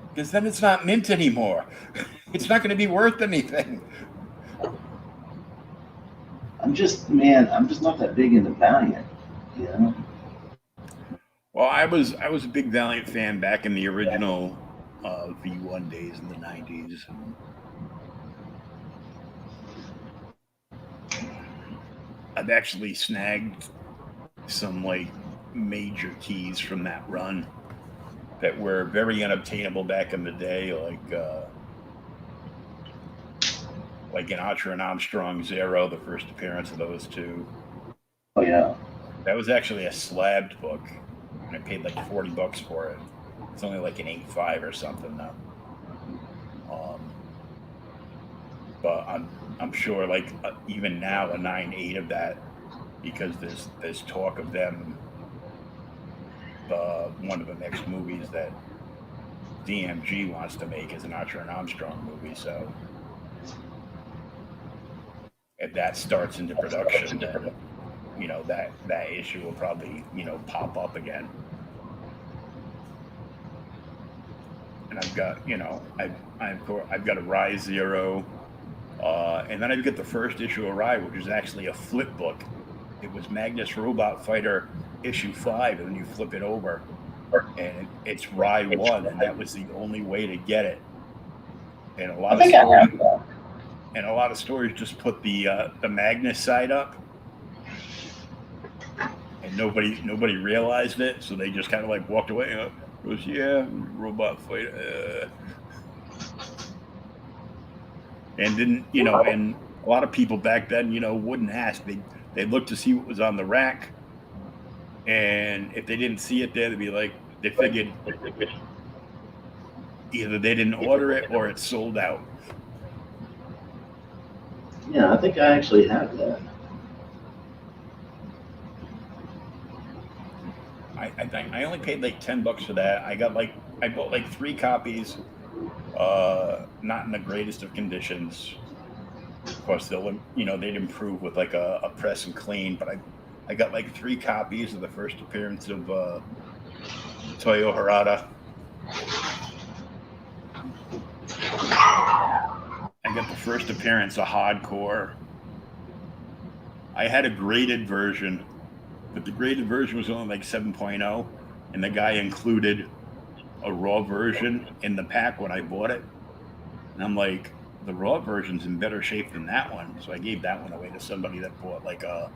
Speaker 1: Because then it's not mint anymore. It's not going to be worth anything.
Speaker 2: I'm just not that big into Valiant,
Speaker 1: Well, I was a big Valiant fan back in the original V1 days in the 90s. I've actually snagged some like major keys from that run that were very unobtainable back in the day, like an Archer and Armstrong Zero, the first appearance of those two.
Speaker 2: Oh yeah.
Speaker 1: That was actually a slabbed book, and I paid like $40 for it. It's only like an 8.5 or something now. But I'm sure like even now a 9.8 of that, because there's talk of them. One of the next movies that DMG wants to make is an Archer and Armstrong movie. So if that starts into production, then that issue will probably pop up again. And I've got I've got a Rye Zero, and then I've got the first issue of Rye, which is actually a flip book. It was Magnus Robot Fighter issue 5, and then you flip it over, and it's Rye 1, and that was the only way to get it. And a lot of stores just put the Magnus side up, and nobody realized it, so they just kind of like walked away. And goes, yeah, Robot Fighter, and didn't and a lot of people back then wouldn't ask. They looked to see what was on the rack, and if they didn't see it there, they'd be like, they figured either they didn't order it or it's sold out.
Speaker 2: Yeah, I think I actually have that.
Speaker 1: I only paid like $10 for that. I bought like 3 copies Not in the greatest of conditions. Of course, they'd improve with like a press and clean, but I got like 3 copies of the first appearance of Toyo Harada. I got the first appearance of Hardcore. I had a graded version, but the graded version was only like 7.0, and the guy included a raw version in the pack when I bought it. And I'm like, the raw version's in better shape than that one. So I gave that one away to somebody that bought like a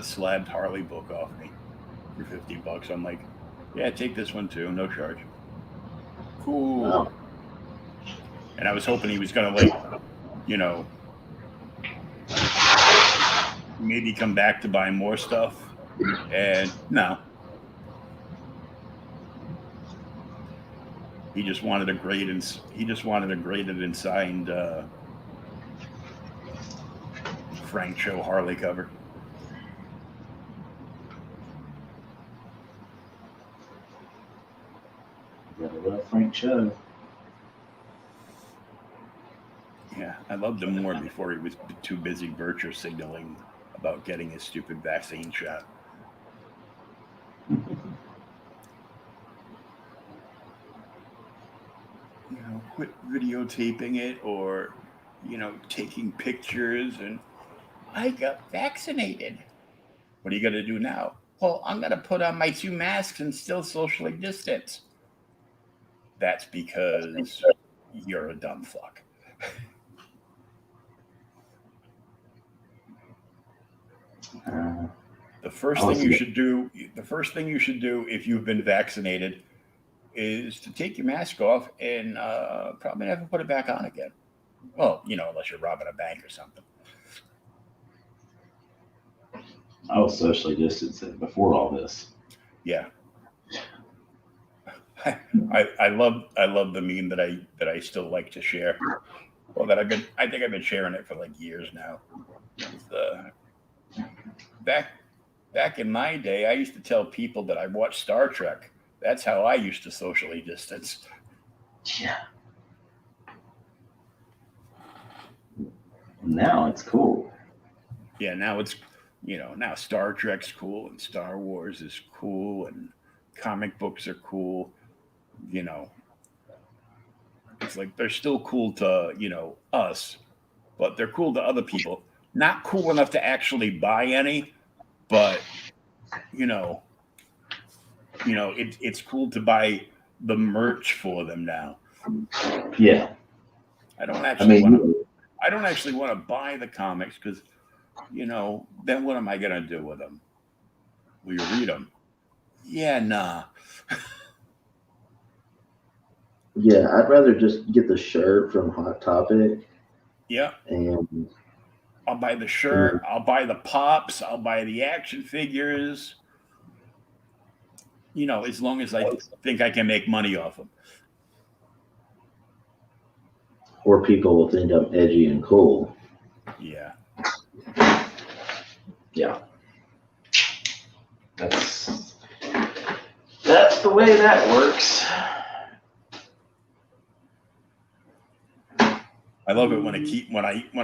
Speaker 1: slabbed Harley book off me for $50. I'm like, yeah, take this one too, no charge. Cool.
Speaker 4: Wow.
Speaker 1: And I was hoping he was gonna like, maybe come back to buy more stuff. And no. He just wanted a graded and signed Frank Cho Harley cover.
Speaker 4: Gotta love Frank Cho.
Speaker 1: Yeah, I loved him more before he was too busy virtue signaling about getting his stupid vaccine shot. Quit videotaping it or, taking pictures. And I got vaccinated. What are you going to do now? Well, I'm going to put on my 2 masks and still socially distance. That's because you're a dumb fuck. The first thing you should do if you've been vaccinated is to take your mask off and probably never put it back on again. Well, unless you're robbing a bank or something.
Speaker 4: I was socially distancing before all this.
Speaker 1: Yeah. I love the meme that I still like to share. Well, I think I've been sharing it for like years now. Back in my day, I used to tell people that I watched Star Trek. That's how I used to socially distance.
Speaker 4: Yeah. Now it's cool.
Speaker 1: Yeah, now it's, now Star Trek's cool and Star Wars is cool and comic books are cool. It's like they're still cool to, us, but they're cool to other people. Not cool enough to actually buy any, but, it's cool to buy the merch for them now.
Speaker 4: Yeah.
Speaker 1: I don't actually want to buy the comics because, then what am I going to do with them? Will you read them? Yeah, nah.
Speaker 4: Yeah, I'd rather just get the shirt from Hot Topic.
Speaker 1: Yeah.
Speaker 4: And
Speaker 1: I'll buy the shirt. I'll buy the pops. I'll buy the action figures. As long as I think I can make money off them.
Speaker 4: Or people will think I'm edgy and cool.
Speaker 1: Yeah.
Speaker 4: Yeah. That's the way that works.
Speaker 1: I love it when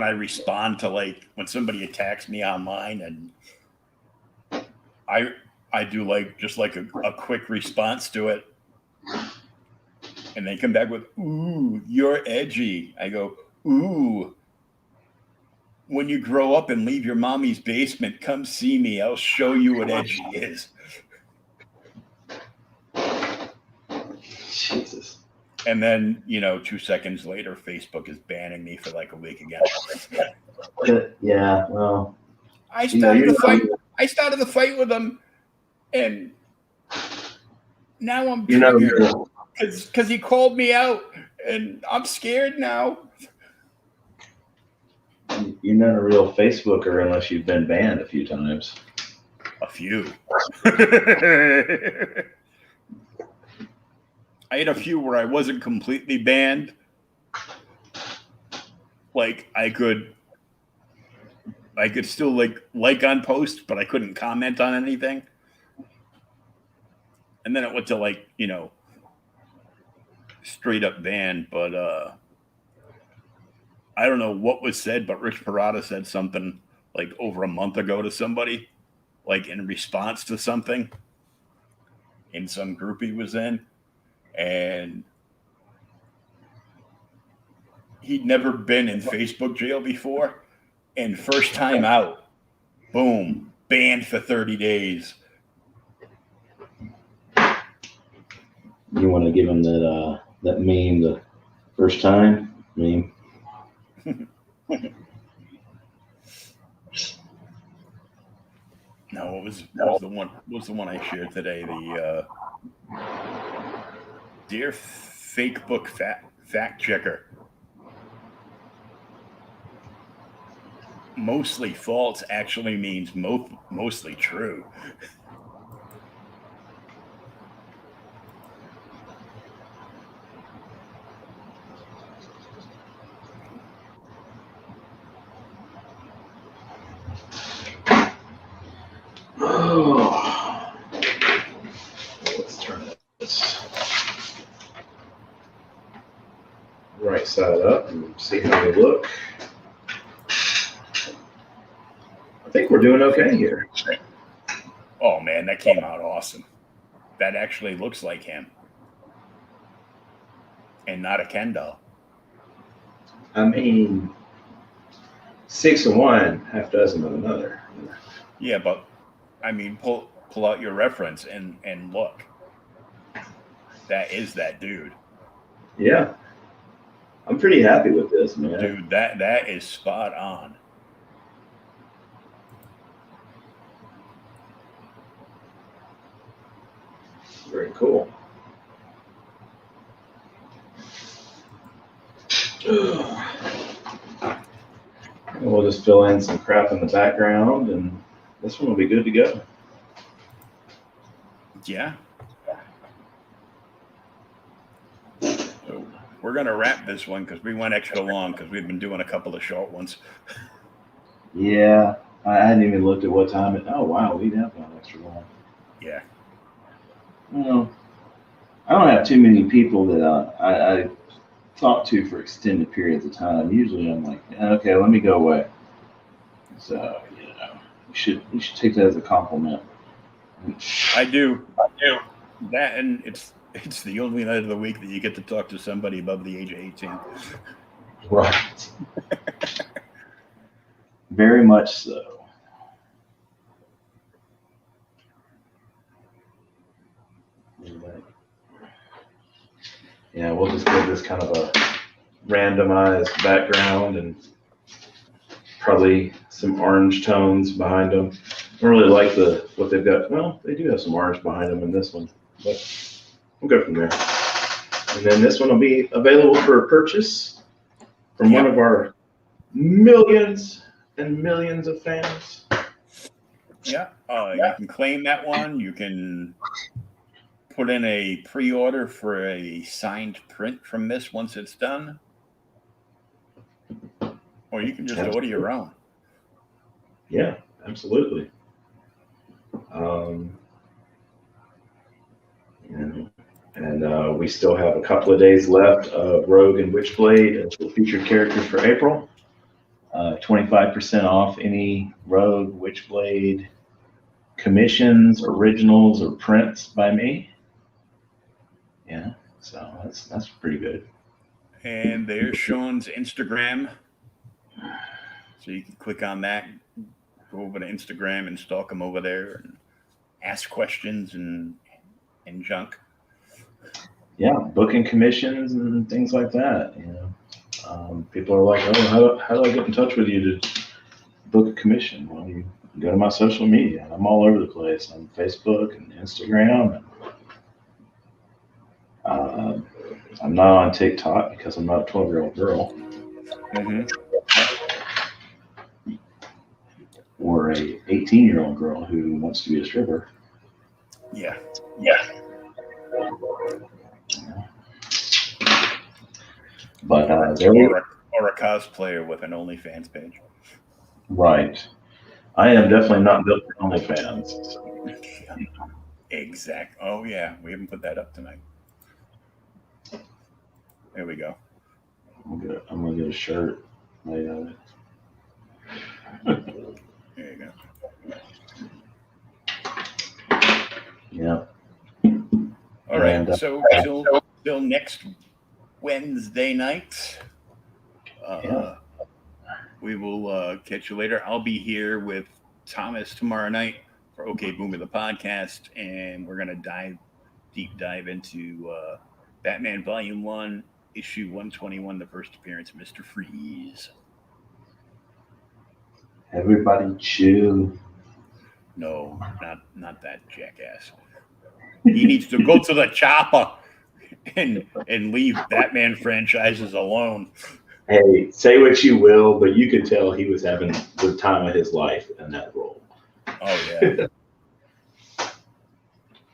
Speaker 1: I respond to like when somebody attacks me online and I do like just like a quick response to it. And they come back with, ooh, you're edgy. I go, ooh, when you grow up and leave your mommy's basement, come see me. I'll show you what edgy is.
Speaker 4: Jesus.
Speaker 1: And then, 2 seconds later, Facebook is banning me for like a week again.
Speaker 4: Yeah, well.
Speaker 1: I started the fight with them, and now I'm triggered because he called me out, and I'm scared now.
Speaker 4: You're not a real Facebooker unless you've been banned a few times.
Speaker 1: A few. I had a few where I wasn't completely banned. Like I could still like on posts, but I couldn't comment on anything. And then it went to straight up ban. But I don't know what was said, but Rich Parada said something like over a month ago to somebody, like in response to something in some group he was in. And he'd never been in Facebook jail before. And first time out, boom, banned for 30 days.
Speaker 2: You want to give him that meme, the first time meme?
Speaker 1: No, what was the one? What was the one I shared today? The dear fake book fact checker. Mostly false actually means mostly true.
Speaker 2: Oh, let's turn this right side up and see how we look. I think we're doing okay here.
Speaker 1: Oh man, that came out awesome. That actually looks like him. And not a Ken doll.
Speaker 2: I mean, 6 of one, half dozen of another.
Speaker 1: Yeah, but I mean, pull out your reference and look. That is that dude.
Speaker 2: Yeah, I'm pretty happy with this, man.
Speaker 1: Dude, that is spot on.
Speaker 2: Very cool. We'll just fill in some crap in the background, and this one will be good to go.
Speaker 1: Yeah. So we're going to wrap this one because we went extra long because we've been doing a couple of short ones.
Speaker 2: Yeah, I hadn't even looked at what time it. Oh wow, we have gone extra long.
Speaker 1: Yeah.
Speaker 2: Well, I don't have too many people that I talk to for extended periods of time. Usually, I'm like, okay, let me go away. So you should take that as a compliment.
Speaker 1: I do. That, and it's the only night of the week that you get to talk to somebody above the age of 18.
Speaker 2: Right. Very much so. Yeah, we'll just give this kind of a randomized background and probably some orange tones behind them. I don't really like what they've got. Well, they do have some orange behind them in this one, but we'll go from there. And then this one will be available for purchase from one of our millions and millions of fans.
Speaker 1: Yeah. You can claim that one. You can put in a pre-order for a signed print from this once it's done. Or you can just order your own.
Speaker 2: Yeah, absolutely. And we still have a couple of days left of Rogue and Witchblade as the featured characters for April. 25% off any Rogue, Witchblade commissions, originals, or prints by me. Yeah, so that's pretty good.
Speaker 1: And there's Sean's Instagram. So you can click on that, go over to Instagram and stalk him over there and ask questions and junk.
Speaker 2: Yeah, booking commissions and things like that. People are like, oh, how do I get in touch with you to book a commission? Well, you go to my social media. I'm all over the place on Facebook and Instagram. And, I'm not on TikTok because I'm not a 12-year-old girl.
Speaker 1: Mm-hmm.
Speaker 2: Or a 18-year-old girl who wants to be a stripper.
Speaker 1: Yeah.
Speaker 2: But
Speaker 1: or a cosplayer with an OnlyFans page.
Speaker 2: Right. I am definitely not built for OnlyFans. So.
Speaker 1: Exact. Oh yeah, we haven't put that up tonight. There we go.
Speaker 2: I'm gonna get a shirt. There
Speaker 1: There you go.
Speaker 2: Yeah.
Speaker 1: All right.
Speaker 2: And,
Speaker 1: So till next Wednesday night. We will catch you later. I'll be here with Thomas tomorrow night for OK Boomer the podcast, and we're gonna deep dive into Batman Volume 1, Issue 121, the first appearance of Mr. Freeze.
Speaker 2: Everybody chill.
Speaker 1: No, not that jackass. He needs to go to the chopper and leave Batman franchises alone.
Speaker 2: Hey, say what you will, but you could tell he was having the time of his life in that role.
Speaker 1: Oh yeah.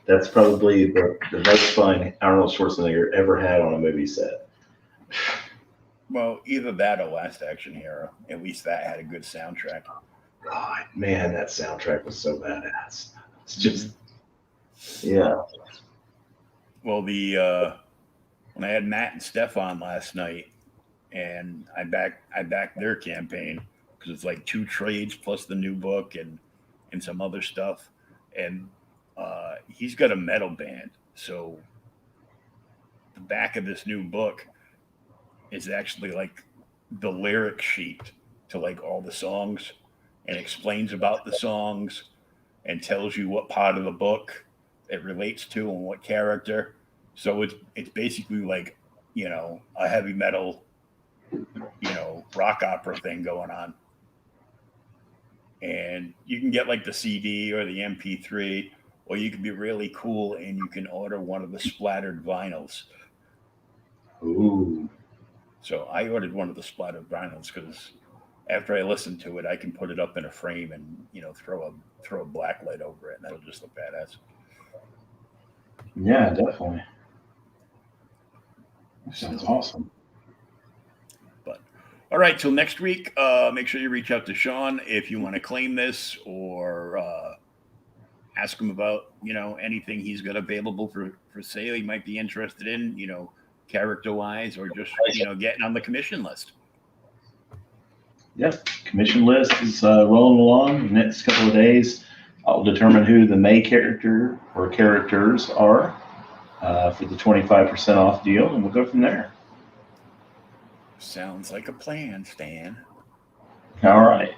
Speaker 2: That's probably the most fun Arnold Schwarzenegger ever had on a movie set.
Speaker 1: Well, either that or Last Action Hero. At least that had a good soundtrack.
Speaker 2: God, man, that soundtrack was so badass. It's just, yeah.
Speaker 1: Well, when I had Matt and Steph on last night, and I backed their campaign because it's like 2 trades plus the new book and some other stuff, and he's got a metal band, so the back of this new book is actually like the lyric sheet to like all the songs, and explains about the songs and tells you what part of the book it relates to and what character. So it's basically like, a heavy metal, rock opera thing going on. And you can get like the CD or the MP3, or you can be really cool and you can order one of the splattered vinyls.
Speaker 2: Ooh.
Speaker 1: So I ordered one of the splattered vinyls because after I listen to it, I can put it up in a frame and throw a black light over it, and that'll just look badass.
Speaker 2: Yeah, definitely. That sounds awesome.
Speaker 1: But all right, till next week. Make sure you reach out to Sean if you want to claim this or ask him about anything he's got available for sale. He might be interested in character wise, or just getting on the commission list.
Speaker 2: Yep, commission list is rolling along. The next couple of days, I'll determine who the May character or characters are for the 25% off deal, and we'll go from there.
Speaker 1: Sounds like a plan, Stan.
Speaker 2: All right.